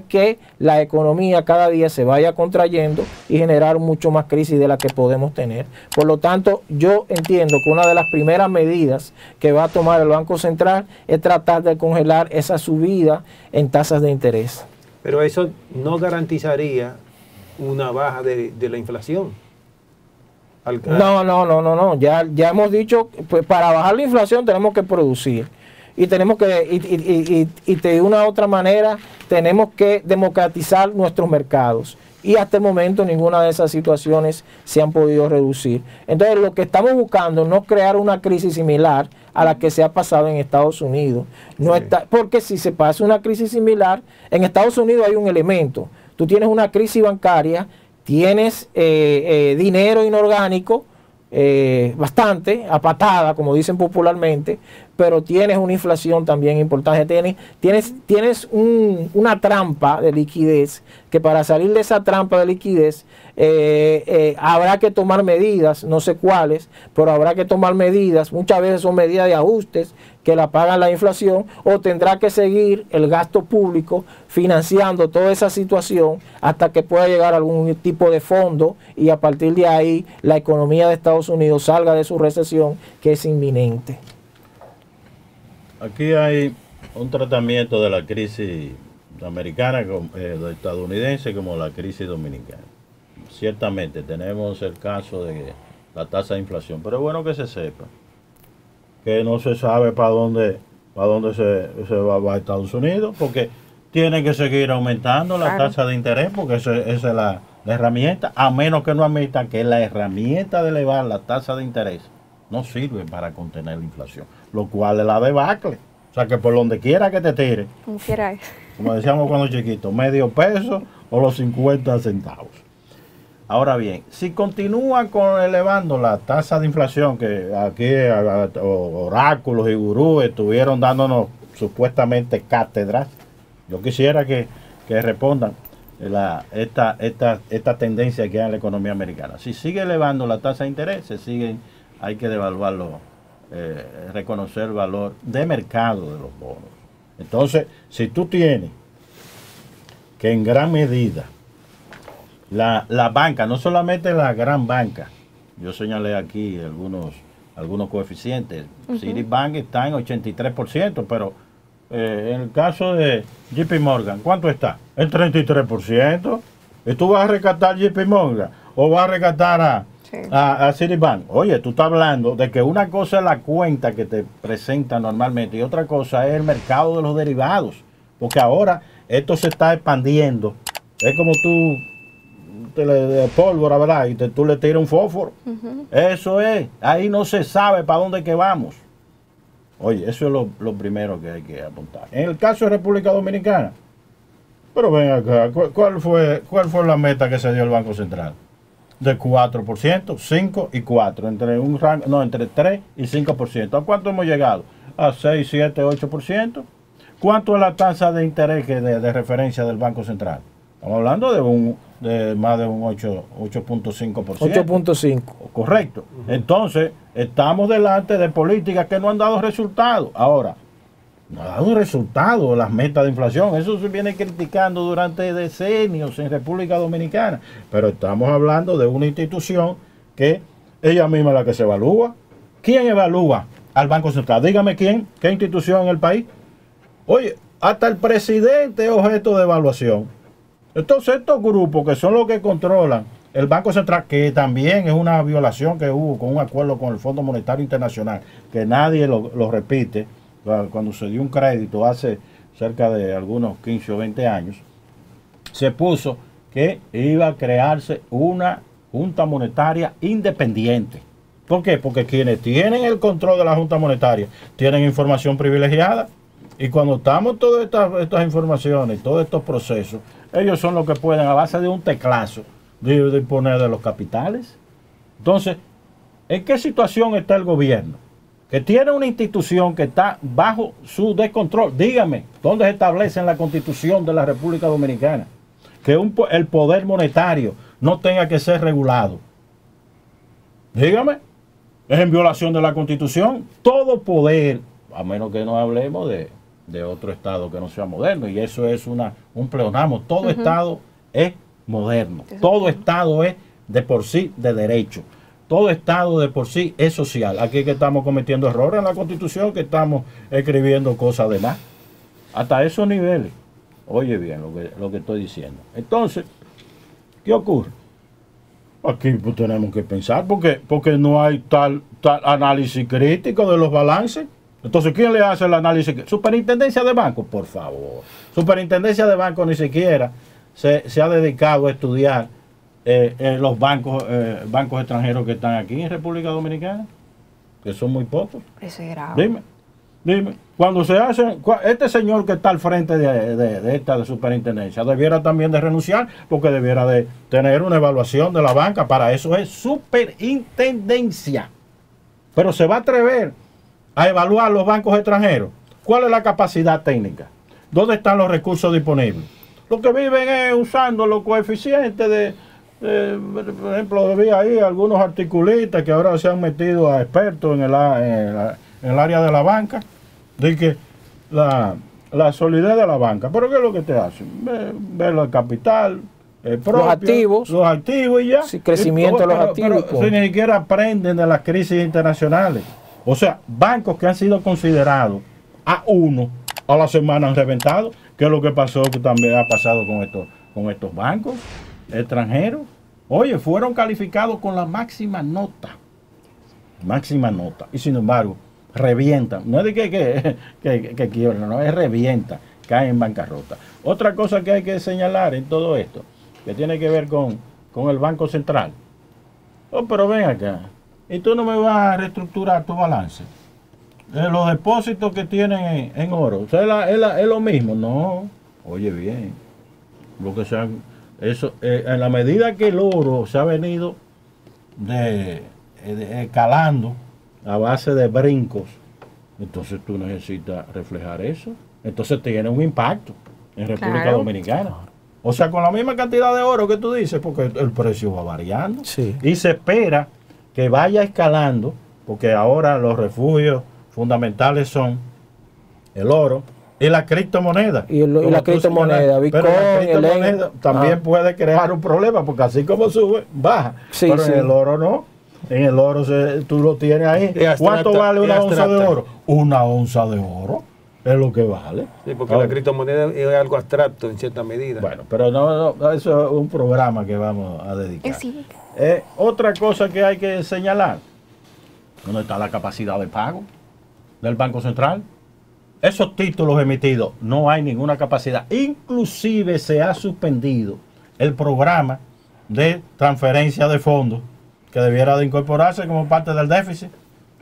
que la economía cada día se vaya contrayendo y generar mucho más crisis de la que podemos tener. Por lo tanto, yo entiendo que una de las primeras medidas que va a tomar el Banco Central es tratar de congelar esa subida en tasas de interés. Pero eso no garantizaría una baja de la inflación. No. Ya hemos dicho, pues para bajar la inflación tenemos que producir. Y tenemos que, de una u otra manera, tenemos que democratizar nuestros mercados. Y hasta el momento ninguna de esas situaciones se han podido reducir. Entonces lo que estamos buscando no es crear una crisis similar a la que se ha pasado en Estados Unidos. Porque si se pasa una crisis similar, en Estados Unidos hay un elemento. Tú tienes una crisis bancaria, tienes dinero inorgánico, bastante, a patada, como dicen popularmente, pero tienes una inflación también importante. Tienes una trampa de liquidez, que para salir de esa trampa de liquidez habrá que tomar medidas, no sé cuáles, pero habrá que tomar medidas, muchas veces son medidas de ajustes que la pagan la inflación, o tendrá que seguir el gasto público financiando toda esa situación hasta que pueda llegar a algún tipo de fondo y a partir de ahí la economía de Estados Unidos salga de su recesión, que es inminente. Aquí hay un tratamiento de la crisis americana, estadounidense, como la crisis dominicana. Ciertamente tenemos el caso de la tasa de inflación, pero es bueno que se sepa que no se sabe para dónde se va a Estados Unidos, porque tiene que seguir aumentando la tasa de interés, porque esa es la herramienta, a menos que no admitan que la herramienta de elevar la tasa de interés no sirve para contener la inflación, lo cual es la debacle. O sea, que por donde quiera que te tire, como decíamos cuando chiquitos, medio peso o los 50 centavos. Ahora bien, si continúa elevando la tasa de inflación, que aquí oráculos y gurús estuvieron dándonos supuestamente cátedras, yo quisiera que respondan esta tendencia que hay en la economía americana. Si sigue elevando la tasa de interés, hay que devaluarlo, reconocer el valor de mercado de los bonos. Entonces, si tú tienes que en gran medida la banca, no solamente la gran banca, yo señalé aquí algunos coeficientes. Citibank está en 83%, pero en el caso de JP Morgan, ¿cuánto está? El 33%. ¿Y tú vas a rescatar JP Morgan o vas a rescatar Sí. a Citibank. Oye, tú estás hablando de que una cosa es la cuenta que te presenta normalmente y otra cosa es el mercado de los derivados. Porque ahora esto se está expandiendo. Es como tú de pólvora, ¿verdad? Y tú le tiras un fósforo. Eso es. Ahí no se sabe para dónde que vamos. Oye, eso es lo primero que hay que apuntar. En el caso de República Dominicana, pero ven acá, ¿cuál fue la meta que se dio el Banco Central? De 4%, 5 y 4, entre 3 y 5%. ¿A cuánto hemos llegado? A 6, 7, 8%. ¿Cuánto es la tasa de interés de referencia del Banco Central? Estamos hablando de más de un 8.5%. 8.5. Correcto. Entonces, estamos delante de políticas que no han dado resultados. Ahora, no ha dado resultado las metas de inflación. Eso se viene criticando durante decenios en República Dominicana. Pero estamos hablando de una institución que ella misma es la que se evalúa. ¿Quién evalúa al Banco Central? Dígame quién, qué institución en el país. Oye, hasta el presidente es objeto de evaluación. Entonces estos grupos que son los que controlan el Banco Central, que también es una violación que hubo con un acuerdo con el Fondo Monetario Internacional, que nadie lo repite, cuando se dio un crédito hace cerca de algunos 15 o 20 años, se puso que iba a crearse una Junta Monetaria independiente. ¿Por qué? Porque quienes tienen el control de la Junta Monetaria tienen información privilegiada. Y cuando estamos todas estas informaciones, todos estos procesos, ellos son los que pueden, a base de un teclazo, disponer de los capitales. Entonces, ¿en qué situación está el gobierno? Que tiene una institución que está bajo su descontrol. Dígame, ¿dónde se establece en la Constitución de la República Dominicana que el poder monetario no tenga que ser regulado? Dígame, es en violación de la Constitución. Todo poder, a menos que no hablemos de otro Estado que no sea moderno, y eso es un pleonasmo. Todo Estado es moderno, todo Estado es de por sí de derecho, todo Estado de por sí es social. Aquí que estamos cometiendo errores en la Constitución, que estamos escribiendo cosas de más, hasta esos niveles. Oye bien lo que estoy diciendo. Entonces, ¿qué ocurre? Aquí pues tenemos que pensar, porque no hay tal análisis crítico de los balances. Entonces, ¿quién le hace el análisis? Superintendencia de Banco, por favor. Superintendencia de Banco ni siquiera se ha dedicado a estudiar los bancos extranjeros que están aquí en República Dominicana, que son muy pocos. Eso es grave. Dime, cuando se hace, este señor que está al frente de esta superintendencia debiera también de renunciar, porque debiera de tener una evaluación de la banca. Para eso es superintendencia. Pero se va a atrever a evaluar los bancos extranjeros. ¿Cuál es la capacidad técnica? ¿Dónde están los recursos disponibles? Lo que viven es usando los coeficientes por ejemplo, había ahí algunos articulistas que ahora se han metido a expertos en el área de la banca, de que la solidez de la banca. ¿Pero qué es lo que te hacen? Ver el capital propio, los activos y ya. Sí, crecimiento de los activos. Pero ni siquiera aprenden de las crisis internacionales. O sea, bancos que han sido considerados a la semana han reventado. ¿Qué es lo que pasó? Que también ha pasado con estos bancos extranjeros. Oye, fueron calificados con la máxima nota. Y sin embargo, revientan. No es de que quiebran, no, es revientan. Caen en bancarrota. Otra cosa que hay que señalar en todo esto, que tiene que ver con el Banco Central. Oh, pero ven acá. ¿Y tú no me vas a reestructurar tu balance? Los depósitos que tienen en oro, o sea, es lo mismo. No, oye bien, en la medida que el oro se ha venido escalando a base de brincos, entonces tú necesitas reflejar eso. Entonces tiene un impacto en República Dominicana. O sea, con la misma cantidad de oro que tú dices, porque el precio va variando. Sí. Y se espera que vaya escalando, porque ahora los refugios fundamentales son el oro y la criptomoneda. Y la criptomoneda, Bitcoin, pero la criptomoneda también puede crear un problema, porque así como sube, baja. Sí, pero sí. en el oro no. En el oro tú lo tienes ahí. ¿Cuánto vale una onza de oro? Una onza de oro es lo que vale. Sí, porque la criptomoneda es algo abstracto en cierta medida. Bueno, pero no, eso es un programa que vamos a dedicar. Sí. Otra cosa que hay que señalar, ¿dónde está la capacidad de pago del Banco Central? Esos títulos emitidos, no hay ninguna capacidad. Inclusive se ha suspendido el programa de transferencia de fondos que debiera de incorporarse como parte del déficit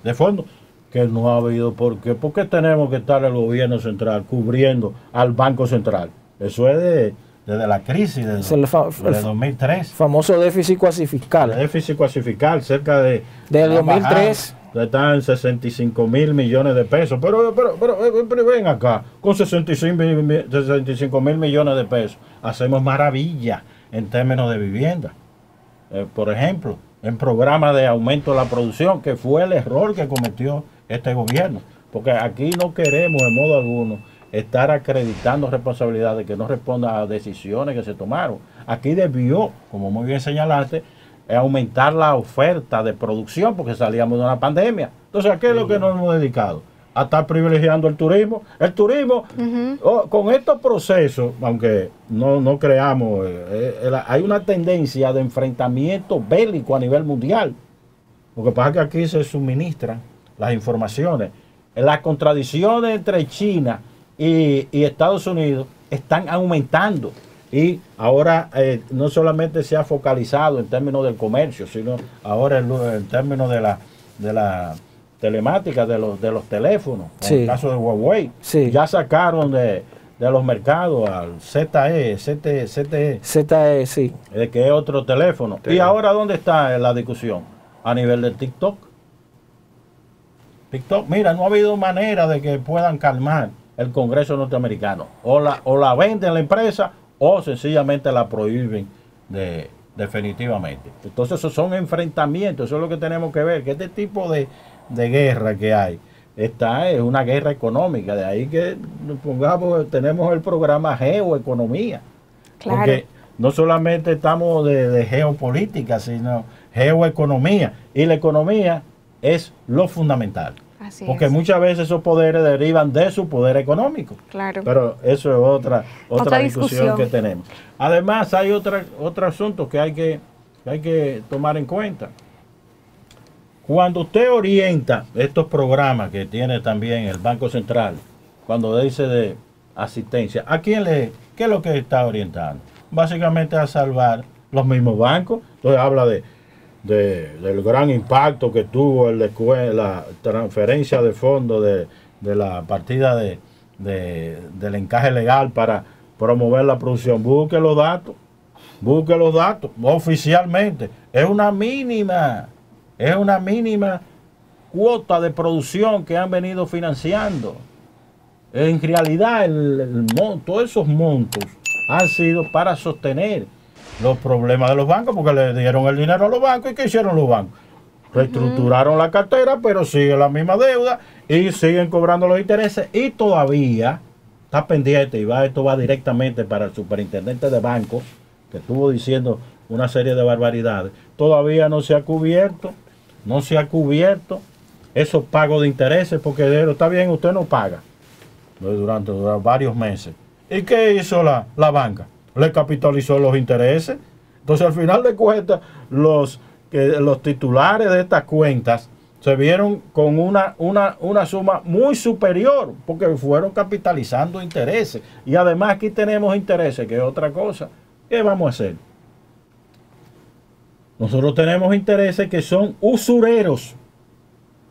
de fondos, que no ha habido por qué. ¿Por qué tenemos que estar el gobierno central cubriendo al Banco Central? Eso es desde la crisis de 2003. Famoso déficit cuasi fiscal. El déficit cuasi fiscal, cerca de... Del 2003. Están 65 mil millones de pesos. Pero ven acá, con 65 mil millones de pesos, hacemos maravilla en términos de vivienda. Por ejemplo, en programa de aumento de la producción, que fue el error que cometió este gobierno. Porque aquí no queremos en modo alguno estar acreditando responsabilidades que no respondan a decisiones que se tomaron. Aquí debió, como muy bien señalaste, aumentar la oferta de producción porque salíamos de una pandemia. Entonces, ¿a qué es lo que nos hemos dedicado? A estar privilegiando el turismo. El turismo, con estos procesos, aunque no creamos, hay una tendencia de enfrentamiento bélico a nivel mundial. Lo que pasa es que aquí se suministran las informaciones. Las contradicciones entre China y Estados Unidos están aumentando. Y ahora no solamente se ha focalizado en términos del comercio, sino ahora en términos de la telemática, de los teléfonos. Sí. En el caso de Huawei, Sí. ya sacaron de los mercados al ZTE, ZE, sí. que es otro teléfono. Sí. ¿Y ahora dónde está la discusión? A nivel del TikTok. TikTok, mira, no ha habido manera de que puedan calmar el Congreso norteamericano. O la venden la empresa o sencillamente la prohíben definitivamente. Entonces esos son enfrentamientos, eso es lo que tenemos que ver, que este tipo de guerra que hay, es una guerra económica, de ahí que tenemos el programa Geoeconomía, Claro. porque no solamente estamos de geopolítica, sino geoeconomía, y la economía es lo fundamental. Así Porque es. muchas veces esos poderes derivan de su poder económico. Claro. Pero eso es otra discusión que discusión. tenemos. Además, hay otro asunto que hay que tomar en cuenta. Cuando usted orienta estos programas que tiene también el Banco Central, cuando dice de asistencia, ¿a quién qué es lo que está orientando? Básicamente a salvar los mismos bancos. Entonces habla del gran impacto que tuvo la transferencia de fondos de la partida del encaje legal para promover la producción. Busque los datos oficialmente. Es una mínima cuota de producción que han venido financiando. En realidad, todos esos montos han sido para sostener los problemas de los bancos, porque le dieron el dinero a los bancos. ¿Y qué hicieron los bancos? Reestructuraron la cartera, pero sigue la misma deuda y siguen cobrando los intereses, y todavía está pendiente, y esto va directamente para el superintendente de bancos, que estuvo diciendo una serie de barbaridades. Todavía no se ha cubierto esos pagos de intereses, porque está bien, usted no paga durante varios meses. ¿Y qué hizo la banca? Le capitalizó los intereses. Entonces, al final de cuentas, los titulares de estas cuentas se vieron con una suma muy superior, porque fueron capitalizando intereses. Y además aquí tenemos intereses, que es otra cosa. ¿Qué vamos a hacer? Nosotros tenemos intereses que son usureros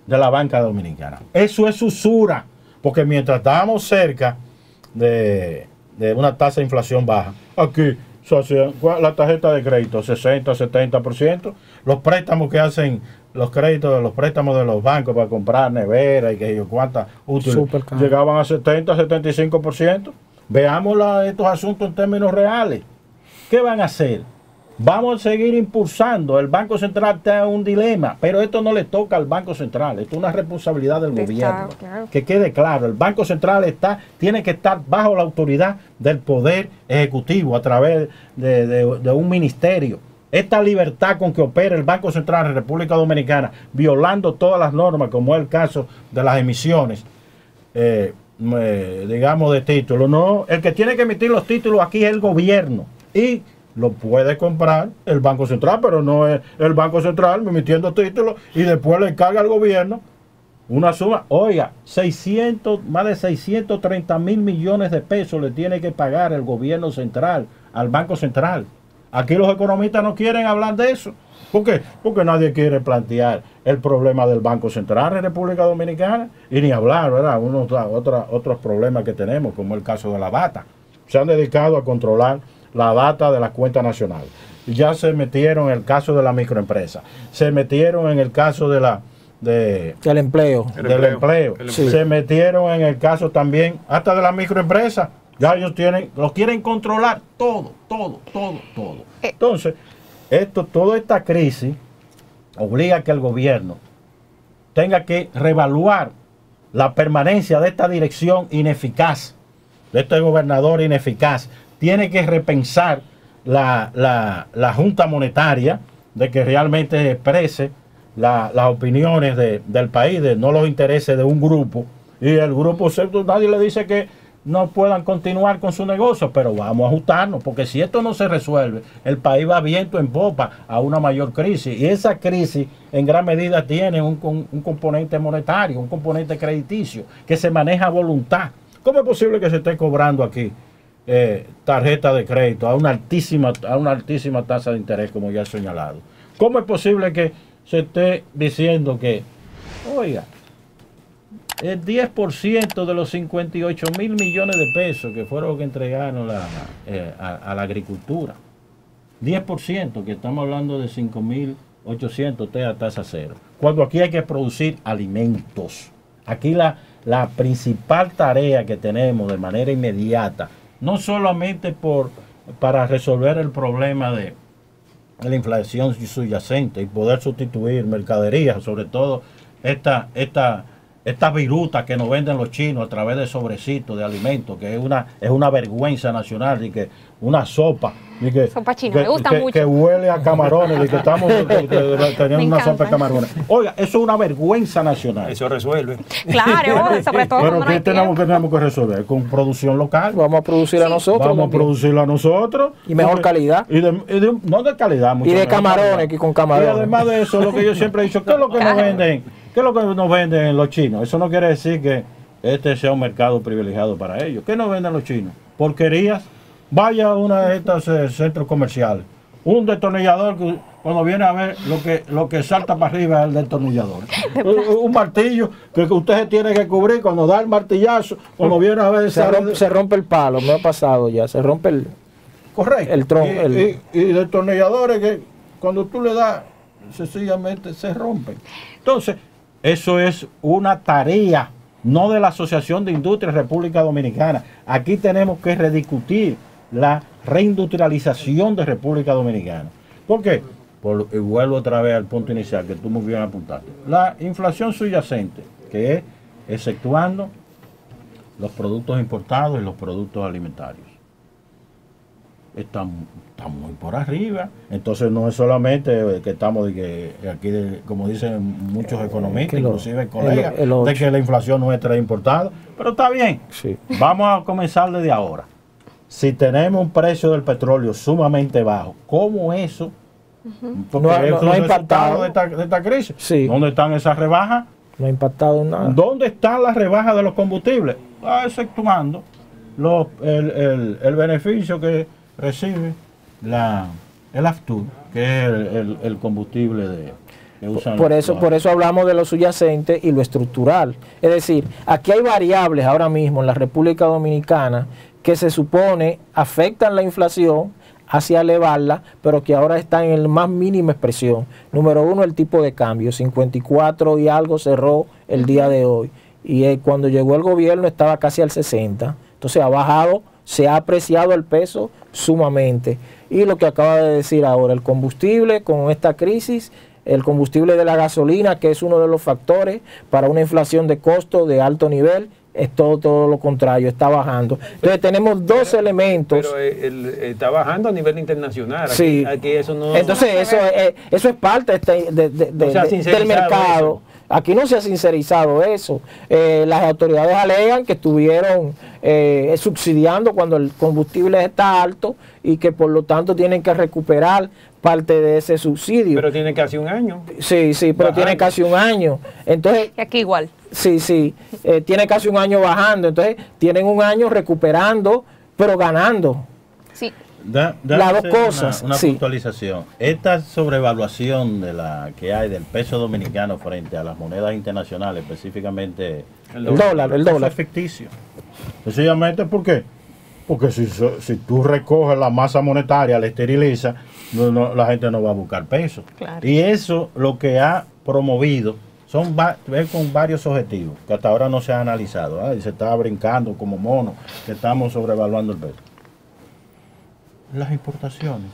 de la banca dominicana. Eso es usura, porque mientras estábamos cerca de una tasa de inflación baja, aquí la tarjeta de crédito 60-70%, los préstamos que hacen los préstamos de los bancos para comprar nevera y que yo cuántas útiles llegaban a 70-75%. Veamos estos asuntos en términos reales. ¿Qué van a hacer? Vamos a seguir impulsando. El Banco Central está en un dilema, pero esto no le toca al Banco Central, esto es una responsabilidad del gobierno. Claro. Que quede claro, el Banco Central tiene que estar bajo la autoridad del Poder Ejecutivo a través de un ministerio. Esta libertad con que opera el Banco Central en República Dominicana, violando todas las normas, como es el caso de las emisiones, digamos, de títulos. No, el que tiene que emitir los títulos aquí es el gobierno. Y lo puede comprar el Banco Central, pero no es el Banco Central emitiendo títulos y después le encarga al gobierno una suma. Oiga, más de 630 mil millones de pesos le tiene que pagar el gobierno central al Banco Central. Aquí los economistas no quieren hablar de eso. ¿Por qué? Porque nadie quiere plantear el problema del Banco Central en República Dominicana y ni hablar, ¿verdad? Otros problemas que tenemos, como el caso de la data. Se han dedicado a controlar la data de las cuentas nacionales. Ya se metieron en el caso de la microempresa. Se metieron en el caso del empleo. Sí. Se metieron en el caso también hasta de la microempresa. Ya ellos los quieren controlar todo. Entonces, toda esta crisis obliga a que el gobierno tenga que reevaluar la permanencia de esta dirección ineficaz, de este gobernador ineficaz. Tiene que repensar la Junta Monetaria, de que realmente exprese las opiniones del país, no los intereses de un grupo. Y el grupo, nadie le dice que no puedan continuar con su negocio, pero vamos a ajustarnos, porque si esto no se resuelve, el país va viento en popa a una mayor crisis. Y esa crisis en gran medida tiene un componente monetario, un componente crediticio, que se maneja a voluntad. ¿Cómo es posible que se esté cobrando aquí tarjeta de crédito a una altísima tasa de interés, como ya he señalado? ¿Cómo es posible que se esté diciendo que, oiga, el 10% de los 58 mil millones de pesos que fueron los que entregaron a la agricultura, 10%, que estamos hablando de 5.800 a tasa cero, cuando aquí hay que producir alimentos? Aquí la principal tarea que tenemos de manera inmediata, no solamente para resolver el problema de la inflación subyacente y poder sustituir mercaderías, sobre todo estas virutas que nos venden los chinos a través de sobrecitos de alimentos, que es una vergüenza nacional, y que una sopa, y que, sopa china, me gusta mucho. Que huele a camarones, y que estamos teniendo una sopa de camarones. Oiga, eso es una vergüenza nacional. Eso resuelve. Claro, sobre todo. Pero ¿qué tenemos que resolver? Con producción local. Vamos a producir a nosotros. Vamos a producirlo a nosotros. Y mejor calidad. No de calidad, mucho y de mejor camarones, calidad. Que con camarones. Y además de eso, lo que yo siempre he dicho, ¿qué es lo que nos venden? ¿Qué es lo que nos venden los chinos? Eso no quiere decir que este sea un mercado privilegiado para ellos. ¿Qué nos venden los chinos? Porquerías. Vaya a uno de estos centros comerciales. Un destornillador que cuando viene a ver lo que salta para arriba es el destornillador. Un martillo que usted se tiene que cubrir cuando da el martillazo. Cuando viene a ver se rompe el palo. Me ha pasado ya. Se rompe el... Correcto. El tronco. Y destornilladores que cuando tú le das, sencillamente se rompen. Entonces, eso es una tarea, no de la Asociación de Industrias República Dominicana. Aquí tenemos que rediscutir la reindustrialización de República Dominicana. ¿Por qué? Y vuelvo otra vez al punto inicial que tú muy bien apuntaste. La inflación subyacente, que es exceptuando los productos importados y los productos alimentarios, está muy por arriba. Entonces no es solamente que estamos aquí, como dicen muchos economistas, inclusive colegas, de que la inflación nuestra es importada, pero está bien. Sí. Vamos a comenzar desde ahora. Si tenemos un precio del petróleo sumamente bajo, ¿cómo eso? Porque no ha impactado de esta crisis. Sí. ¿Dónde están esas rebajas? No ha impactado en nada. ¿Dónde están las rebajas de los combustibles? Exceptuando el beneficio que recibe el AFTU, que es el combustible que usan. Por eso hablamos de lo subyacente y lo estructural. Es decir, aquí hay variables ahora mismo en la República Dominicana que se supone afectan la inflación hacia elevarla, pero que ahora están en la más mínima expresión. Número uno, el tipo de cambio, 54 y algo cerró el día de hoy. Y cuando llegó el gobierno estaba casi al 60. Entonces ha bajado, se ha apreciado el peso sumamente. Y lo que acaba de decir ahora, el combustible con esta crisis, el combustible de la gasolina, que es uno de los factores para una inflación de costo de alto nivel, es todo lo contrario, está bajando. Entonces tenemos dos elementos. Pero está bajando a nivel internacional. Aquí, sí. Aquí eso no. Entonces eso es parte del mercado. Aquí no se ha sincerizado eso. Las autoridades alegan que estuvieron subsidiando cuando el combustible está alto y que por lo tanto tienen que recuperar parte de ese subsidio. Pero tiene casi un año. Sí, pero tiene casi un año. Entonces, Y aquí igual. sí, tiene casi un año bajando. Entonces, tienen un año recuperando, pero ganando. Sí. Las dos cosas. Una sí. puntualización. Esta sobrevaluación de la que hay del peso dominicano frente a las monedas internacionales, específicamente El dólar. eso es ficticio. Sencillamente, ¿por qué? Porque si tú recoges la masa monetaria, la esterilizas, la gente no va a buscar peso. Claro. Y eso lo que ha promovido es con varios objetivos que hasta ahora no se han analizado. Y se está brincando como mono que estamos sobrevaluando el peso. Las importaciones.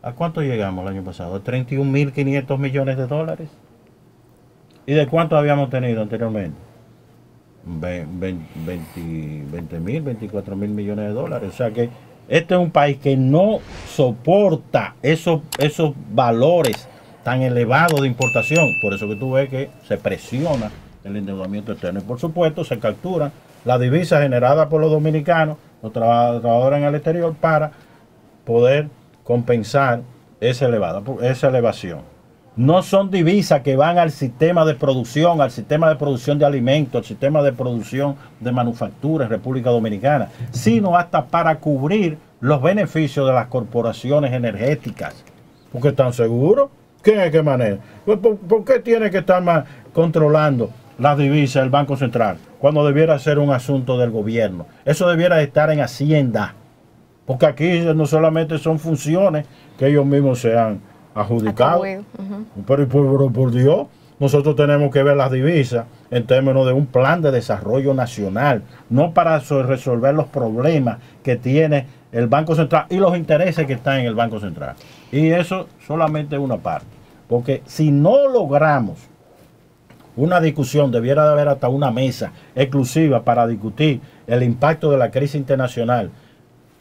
¿A cuánto llegamos el año pasado? 31.500 millones de dólares. ¿Y de cuánto habíamos tenido anteriormente? 20.000, 24.000 millones de dólares. O sea que este es un país que no soporta esos valores tan elevados de importación. Por eso que tú ves que se presiona el endeudamiento externo. Y por supuesto se capturan las divisas generadas por los dominicanos, los trabajadores en el exterior, para poder compensar esa elevación. No son divisas que van al sistema de producción, de alimentos, al sistema de producción de manufactura en República Dominicana, sino hasta para cubrir los beneficios de las corporaciones energéticas. Porque están seguros. ¿Quién es que maneja? ¿Por qué tiene que estar controlando las divisas del Banco Central cuando debiera ser un asunto del gobierno? Eso debiera estar en Hacienda. Porque aquí no solamente son funciones que ellos mismos se han adjudicado, pero por Dios, nosotros tenemos que ver las divisas en términos de un plan de desarrollo nacional, no para resolver los problemas que tiene el Banco Central y los intereses que están en el Banco Central. Y eso solamente es una parte, porque si no logramos una discusión, debiera de haber hasta una mesa exclusiva para discutir el impacto de la crisis internacional,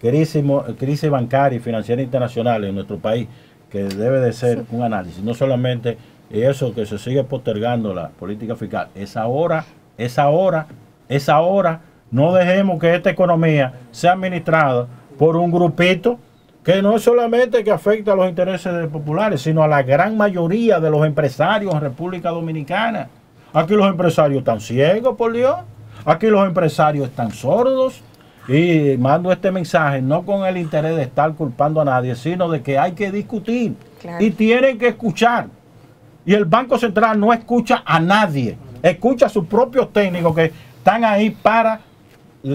crisis bancaria y financiera internacional en nuestro país, que debe de ser un análisis, no solamente eso que se sigue postergando la política fiscal. Es ahora, no dejemos que esta economía sea administrada por un grupito que no es solamente que afecta a los intereses populares, sino a la gran mayoría de los empresarios en República Dominicana. Aquí los empresarios están ciegos, por Dios. Aquí los empresarios están sordos. Y mando este mensaje no con el interés de estar culpando a nadie, sino de que hay que discutir. Claro. Y tienen que escuchar. Y el Banco Central no escucha a nadie. Escucha a sus propios técnicos que están ahí para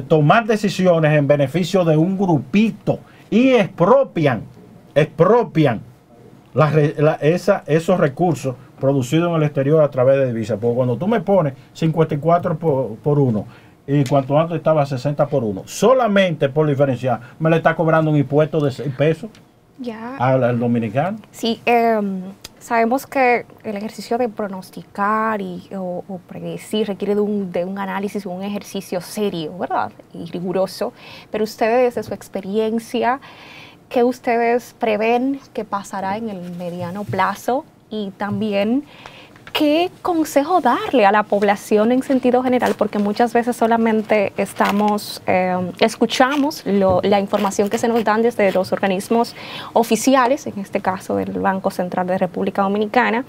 tomar decisiones en beneficio de un grupito. Y expropian esos recursos producidos en el exterior a través de divisas. Porque cuando tú me pones 54 por 1, y cuanto antes estaba 60 por 1, solamente por diferenciar, me le está cobrando un impuesto de 6 pesos al dominicano. Sí, sabemos que el ejercicio de pronosticar o predecir requiere de un análisis, un ejercicio serio, ¿verdad? Y riguroso. Pero ustedes, desde su experiencia, ¿qué ustedes prevén que pasará en el mediano plazo? Y también, ¿qué consejo darle a la población en sentido general? Porque muchas veces solamente escuchamos la información que se nos dan desde los organismos oficiales, en este caso del Banco Central de República Dominicana.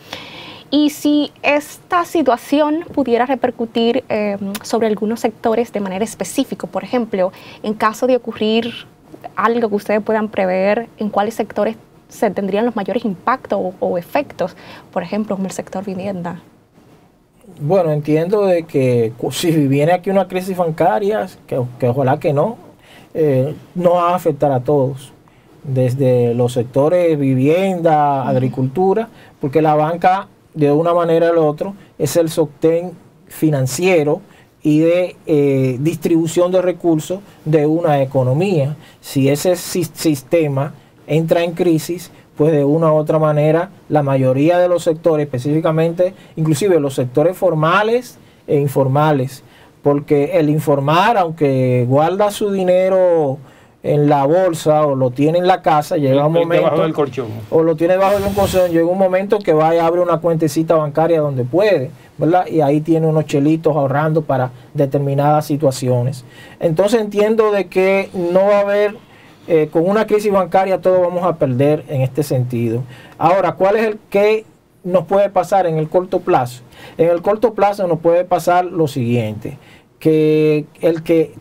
Y si esta situación pudiera repercutir sobre algunos sectores de manera específica, por ejemplo, en caso de ocurrir algo que ustedes puedan prever, ¿en cuáles sectores se tendrían los mayores impactos o efectos, por ejemplo, como el sector vivienda? Bueno, entiendo de que si viene aquí una crisis bancaria, que ojalá que no va a afectar a todos, desde los sectores vivienda, agricultura, porque la banca, de una manera u otra, es el sostén financiero y de distribución de recursos de una economía. Si ese sistema entra en crisis, pues de una u otra manera la mayoría de los sectores, específicamente inclusive los sectores formales e informales, porque el informar, aunque guarda su dinero en la bolsa o lo tiene en la casa, llega un momento, debajo del colchón, o lo tiene debajo de un colchón, llega un momento que va y abre una cuentecita bancaria donde puede, ¿verdad? Y ahí tiene unos chelitos ahorrando para determinadas situaciones. Entonces entiendo de que no va a haber, con una crisis bancaria todos vamos a perder en este sentido. Ahora, ¿cuál es el que nos puede pasar en el corto plazo? En el corto plazo nos puede pasar lo siguiente, que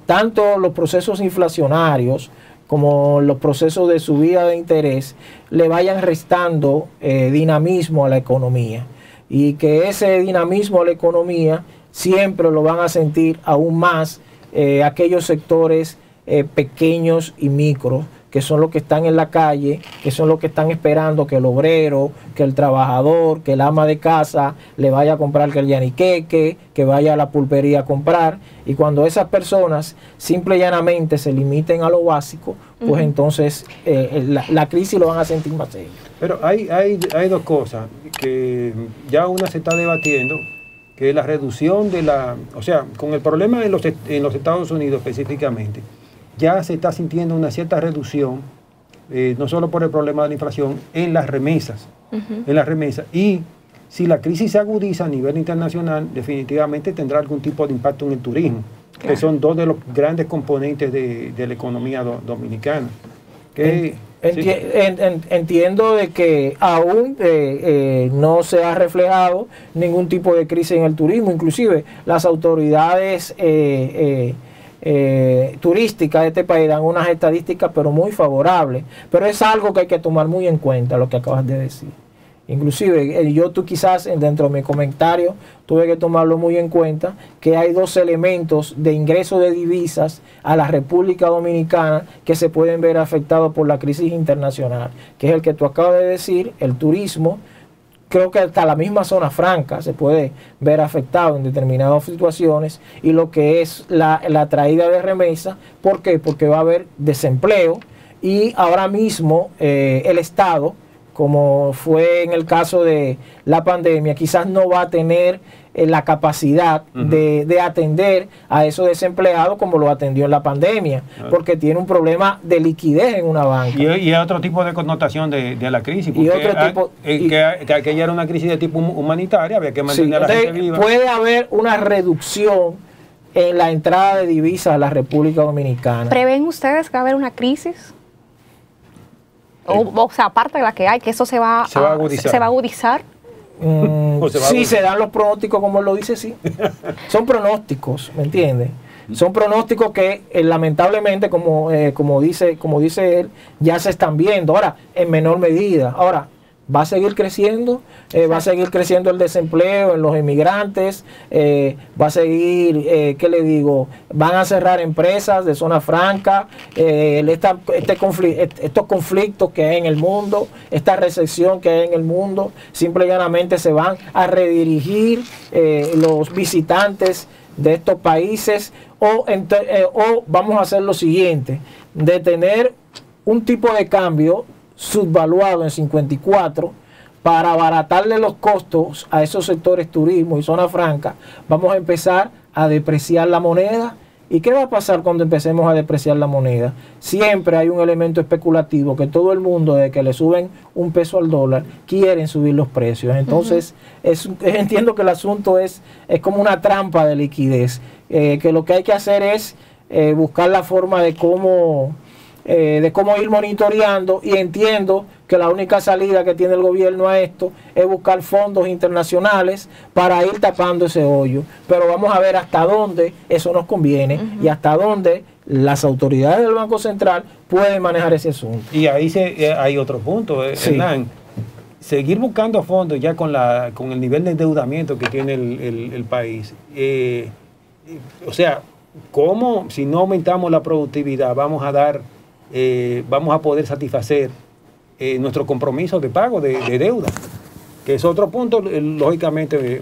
tanto los procesos inflacionarios como los procesos de subida de interés le vayan restando dinamismo a la economía, y que ese dinamismo a la economía siempre lo van a sentir aún más aquellos sectores pequeños y micros, que son los que están en la calle, que son los que están esperando que el obrero, que el trabajador, que el ama de casa le vaya a comprar que el yaniqueque, que vaya a la pulpería a comprar. Y cuando esas personas simple y llanamente se limiten a lo básico, pues entonces la crisis lo van a sentir más serio. Pero hay dos cosas que ya una se está debatiendo, que es la reducción de o sea, con el problema en los Estados Unidos específicamente, ya se está sintiendo una cierta reducción, no solo por el problema de la inflación, en las remesas. Y si la crisis se agudiza a nivel internacional, definitivamente tendrá algún tipo de impacto en el turismo, que son dos de los grandes componentes de la economía dominicana. Entiendo de que aún no se ha reflejado ningún tipo de crisis en el turismo. Inclusive las autoridades turísticas de este país dan unas estadísticas pero muy favorables, pero es algo que hay que tomar muy en cuenta, lo que acabas de decir. Inclusive tú quizás dentro de mi comentario tuve que tomarlo muy en cuenta, que hay dos elementos de ingreso de divisas a la República Dominicana que se pueden ver afectados por la crisis internacional, que es el que tú acabas de decir, el turismo. Creo que hasta la misma zona franca se puede ver afectado en determinadas situaciones, y lo que es la traída de remesa. ¿Por qué? Porque va a haber desempleo, y ahora mismo el Estado, como fue en el caso de la pandemia, quizás no va a tener la capacidad de atender a esos desempleados como lo atendió en la pandemia, porque tiene un problema de liquidez en una banca. Y otro tipo de connotación de la crisis, porque que aquella era una crisis de tipo humanitaria, había que mantener a la gente viva. Puede haber una reducción en la entrada de divisas a la República Dominicana. ¿Prevén ustedes que va a haber una crisis? O sea, aparte de la que hay, que eso se va a agudizar. Sí, se dan los pronósticos como él lo dice, sí. Son pronósticos, ¿me entiendes? Son pronósticos que lamentablemente, como dice él, ya se están viendo. Ahora, en menor medida. Ahora, va a seguir creciendo, va a seguir creciendo el desempleo en los inmigrantes, va a seguir, ¿qué le digo? Van a cerrar empresas de zona franca, estos conflictos que hay en el mundo, esta recesión que hay en el mundo, simple y llanamente se van a redirigir los visitantes de estos países, o vamos a hacer lo siguiente, de tener un tipo de cambio subvaluado en 54 para abaratarle los costos a esos sectores turismo y zona franca. Vamos a empezar a depreciar la moneda. ¿Y qué va a pasar cuando empecemos a depreciar la moneda? Siempre hay un elemento especulativo, que todo el mundo, de que le suben un peso al dólar, quieren subir los precios. Entonces, entiendo que el asunto es como una trampa de liquidez, que lo que hay que hacer es buscar la forma de cómo ir monitoreando, y entiendo que la única salida que tiene el gobierno a esto es buscar fondos internacionales para ir tapando ese hoyo. Pero vamos a ver hasta dónde eso nos conviene y hasta dónde las autoridades del Banco Central pueden manejar ese asunto. Y ahí hay otro punto, Hernán. Seguir buscando fondos ya con el nivel de endeudamiento que tiene el país. O sea, ¿cómo, si no aumentamos la productividad, vamos a poder satisfacer nuestro compromiso de pago de deuda? Que es otro punto, lógicamente.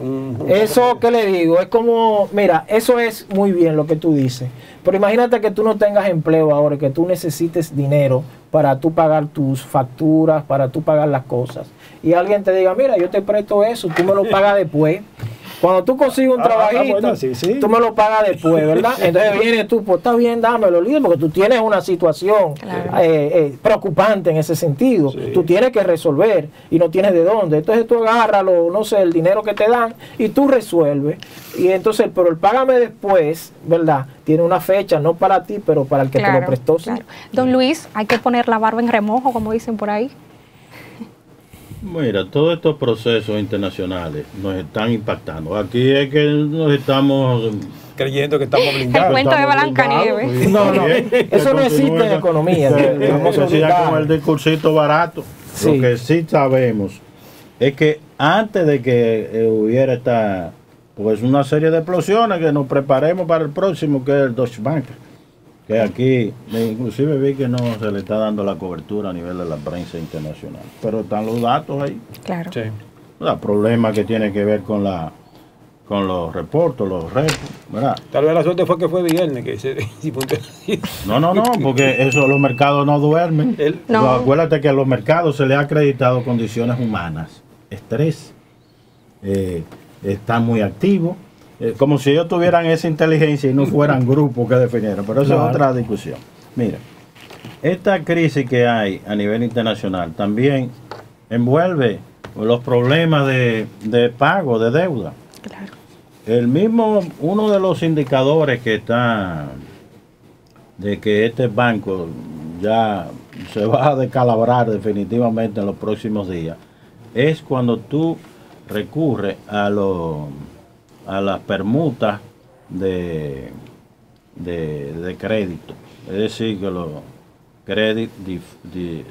Eso que le digo, es como, mira, eso es muy bien lo que tú dices, pero imagínate que tú no tengas empleo ahora, que tú necesites dinero para tú pagar tus facturas, para tú pagar las cosas, y alguien te diga, mira, yo te presto eso, tú me lo pagas después. Cuando tú consigues un trabajito, bueno, sí. tú me lo pagas después, ¿verdad? Entonces vienes tú, pues está bien, dámelo, líder, porque tú tienes una situación preocupante en ese sentido. Sí. Tú tienes que resolver y no tienes de dónde. Entonces tú agarras, no sé, el dinero que te dan y tú resuelves. Y entonces, pero el págame después, ¿verdad? Tiene una fecha, no para ti, pero para el que te lo prestó. Sí. Don Luis, hay que poner la barba en remojo, como dicen por ahí. Mira, todos estos procesos internacionales nos están impactando. Aquí es que nos estamos creyendo que estamos blindados. El cuento de Blancanieves. No, eso no existe en economía. Vamos a decir con el discursito barato. Sí. Lo que sí sabemos es que antes de que hubiera pues una serie de explosiones, que nos preparemos para el próximo, que es el Deutsche Bank, que aquí inclusive vi que no se le está dando la cobertura a nivel de la prensa internacional, pero están los datos ahí. Claro. Sí. El problema que tiene que ver con los reportes, los retos, ¿verdad? Tal vez la suerte fue que fue viernes que se No, porque eso los mercados no duermen. No. Acuérdate que a los mercados se les ha acreditado condiciones humanas, estrés, están muy activos, como si ellos tuvieran esa inteligencia y no fueran grupos que definieran, pero eso es otra discusión. Mira, esta crisis que hay a nivel internacional también envuelve los problemas de pago, de deuda. Claro. Uno de los indicadores que está de que este banco ya se va a descalabrar definitivamente en los próximos días es cuando tú recurres a las permutas de crédito, es decir, que los credit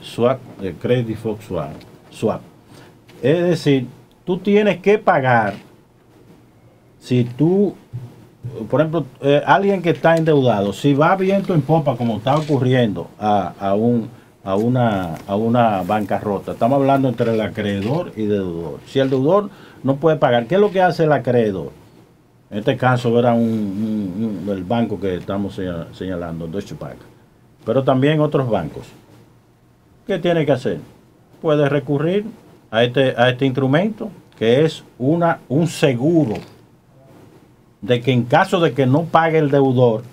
swap, swap. Es decir, tú tienes que pagar si tú, por ejemplo, alguien que está endeudado, si va viento en popa como está ocurriendo a una bancarrota, estamos hablando entre el acreedor y el deudor. Si el deudor no puede pagar, ¿qué es lo que hace el acreedor? En este caso era el banco que estamos señalando, Deutsche Bank, pero también otros bancos. ¿Qué tiene que hacer? Puede recurrir a este instrumento, que es un seguro de que en caso de que no pague el deudor,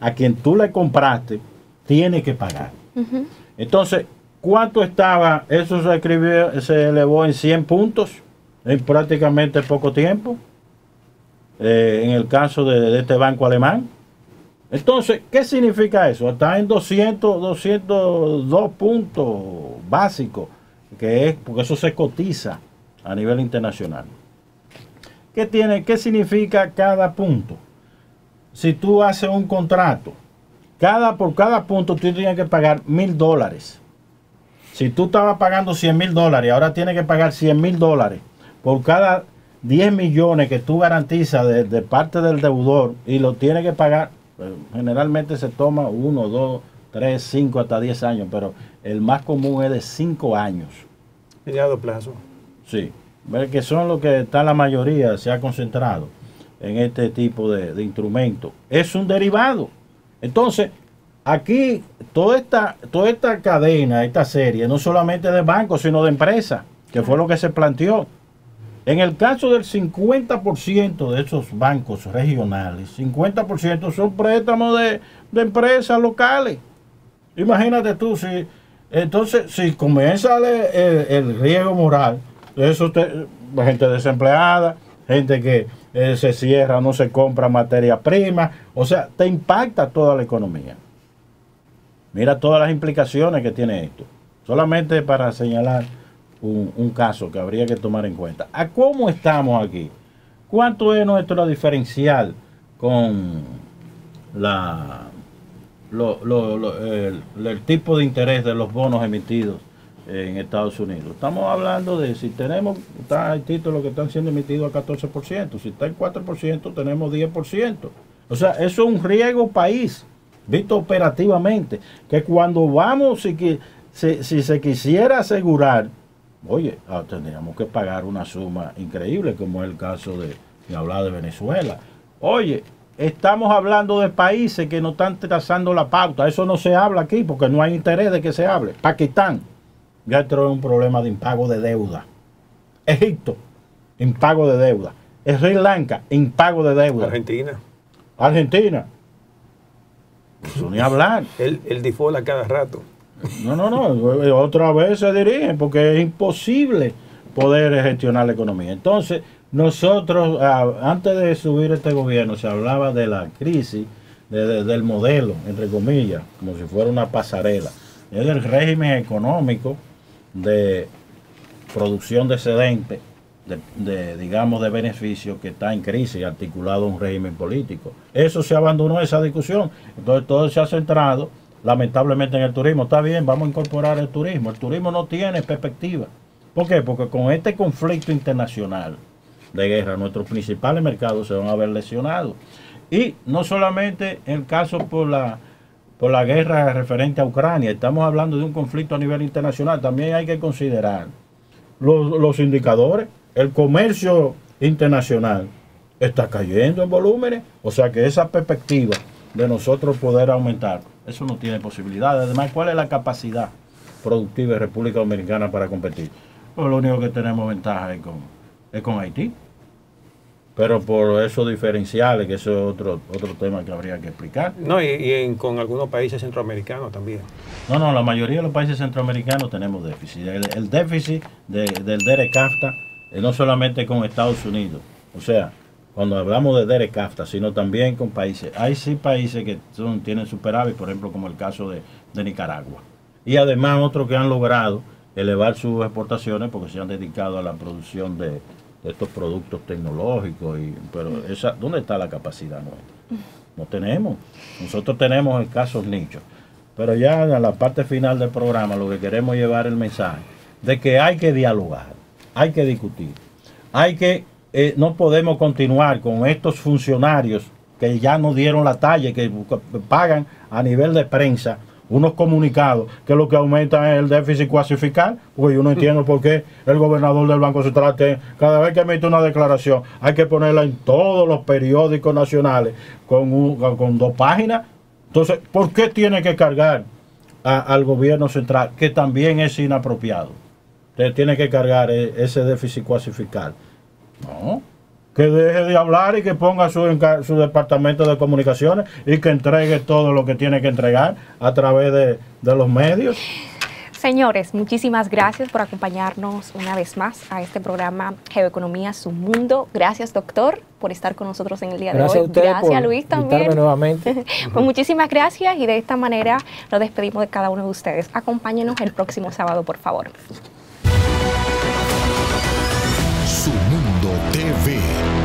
a quien tú le compraste, tiene que pagar. Uh-huh. Entonces, ¿cuánto estaba? Eso se elevó en 100 puntos en prácticamente poco tiempo, en el caso de este banco alemán. Entonces, ¿qué significa eso? Está en 202 puntos básicos, porque eso se cotiza a nivel internacional. ¿Qué significa cada punto? Si tú haces un contrato, por cada punto tú tienes que pagar $1,000. Si tú estabas pagando $100,000, ahora tienes que pagar $100,000 por cada 10 millones que tú garantizas de parte del deudor, y lo tienes que pagar. Generalmente se toma 1, 2, 3, 5 hasta 10 años, pero el más común es de 5 años. Mediado plazo. Sí, que son los que está la mayoría, se ha concentrado en este tipo de instrumentos. Es un derivado. Entonces, aquí toda esta cadena, esta serie, no solamente de bancos, sino de empresas, que fue lo que se planteó. En el caso del 50% de esos bancos regionales, 50% son préstamos de empresas locales. Imagínate tú, si comienza el riesgo moral, eso gente desempleada, gente que se cierra, no se compra materia prima, o sea, te impacta toda la economía. Mira todas las implicaciones que tiene esto. Solamente para señalar un caso que habría que tomar en cuenta. ¿A cómo estamos aquí? ¿Cuánto es nuestro diferencial con el tipo de interés de los bonos emitidos en Estados Unidos? Estamos hablando de si hay títulos que están siendo emitidos a 14%, si está en 4%, tenemos 10%. O sea, eso es un riesgo país, visto operativamente, que cuando vamos, si se quisiera asegurar, oye, tendríamos que pagar una suma increíble, como es el caso de hablar de Venezuela. Oye, estamos hablando de países que no están trazando la pauta. Eso no se habla aquí porque no hay interés de que se hable. Pakistán, ya entró en un problema de impago de deuda. Egipto, impago de deuda. Sri Lanka, impago de deuda. Argentina. Eso ni hablar. El default a cada rato. No. Otra vez se dirigen porque es imposible poder gestionar la economía. Entonces, nosotros, antes de subir este gobierno, se hablaba de la crisis del modelo, entre comillas, como si fuera una pasarela. Es del régimen económico de producción de excedente, digamos, de beneficios que está en crisis, articulado a un régimen político. Eso se abandonó, esa discusión. Entonces todo se ha centrado, lamentablemente, en el turismo. Está bien, vamos a incorporar el turismo. El turismo no tiene perspectiva. ¿Por qué? Porque con este conflicto internacional de guerra, nuestros principales mercados se van a ver lesionados. Y no solamente el caso por la guerra referente a Ucrania, estamos hablando de un conflicto a nivel internacional. También hay que considerar los indicadores. El comercio internacional está cayendo en volúmenes, o sea que esa perspectiva de nosotros poder aumentar, eso no tiene posibilidad. Además, ¿cuál es la capacidad productiva de República Dominicana para competir? Pues lo único que tenemos ventaja es con Haití. Pero por esos diferenciales, que eso es otro tema que habría que explicar. No, con algunos países centroamericanos también. No, la mayoría de los países centroamericanos tenemos déficit. El déficit del DERE-CAFTA no solamente con Estados Unidos. O sea, cuando hablamos de DERE-CAFTA, sino también con países. Hay sí países que tienen superávit, por ejemplo, como el caso de Nicaragua. Y además otros que han logrado elevar sus exportaciones porque se han dedicado a la producción de estos productos tecnológicos, pero ¿dónde está la capacidad nuestra? No tenemos. Nosotros tenemos escasos nichos. Pero ya en la parte final del programa lo que queremos llevar el mensaje de que hay que dialogar, hay que discutir, no podemos continuar con estos funcionarios que ya nos dieron la talla, que pagan a nivel de prensa unos comunicados que lo que aumentan es el déficit cuasi fiscal, porque yo no entiendo por qué el gobernador del Banco Central cada vez que emite una declaración hay que ponerla en todos los periódicos nacionales con 2 páginas. Entonces, ¿por qué tiene que cargar al gobierno central, que también es inapropiado? Usted tiene que cargar ese déficit cuasi fiscal. No, que deje de hablar y que ponga su departamento de comunicaciones y que entregue todo lo que tiene que entregar a través de los medios. Señores, muchísimas gracias por acompañarnos una vez más a este programa Geoeconomía, su mundo. Gracias, doctor, por estar con nosotros en el día de hoy. Gracias, Luis, también. Nuevamente. Pues muchísimas gracias y de esta manera nos despedimos de cada uno de ustedes. Acompáñenos el próximo sábado, por favor. Su Mundo TV.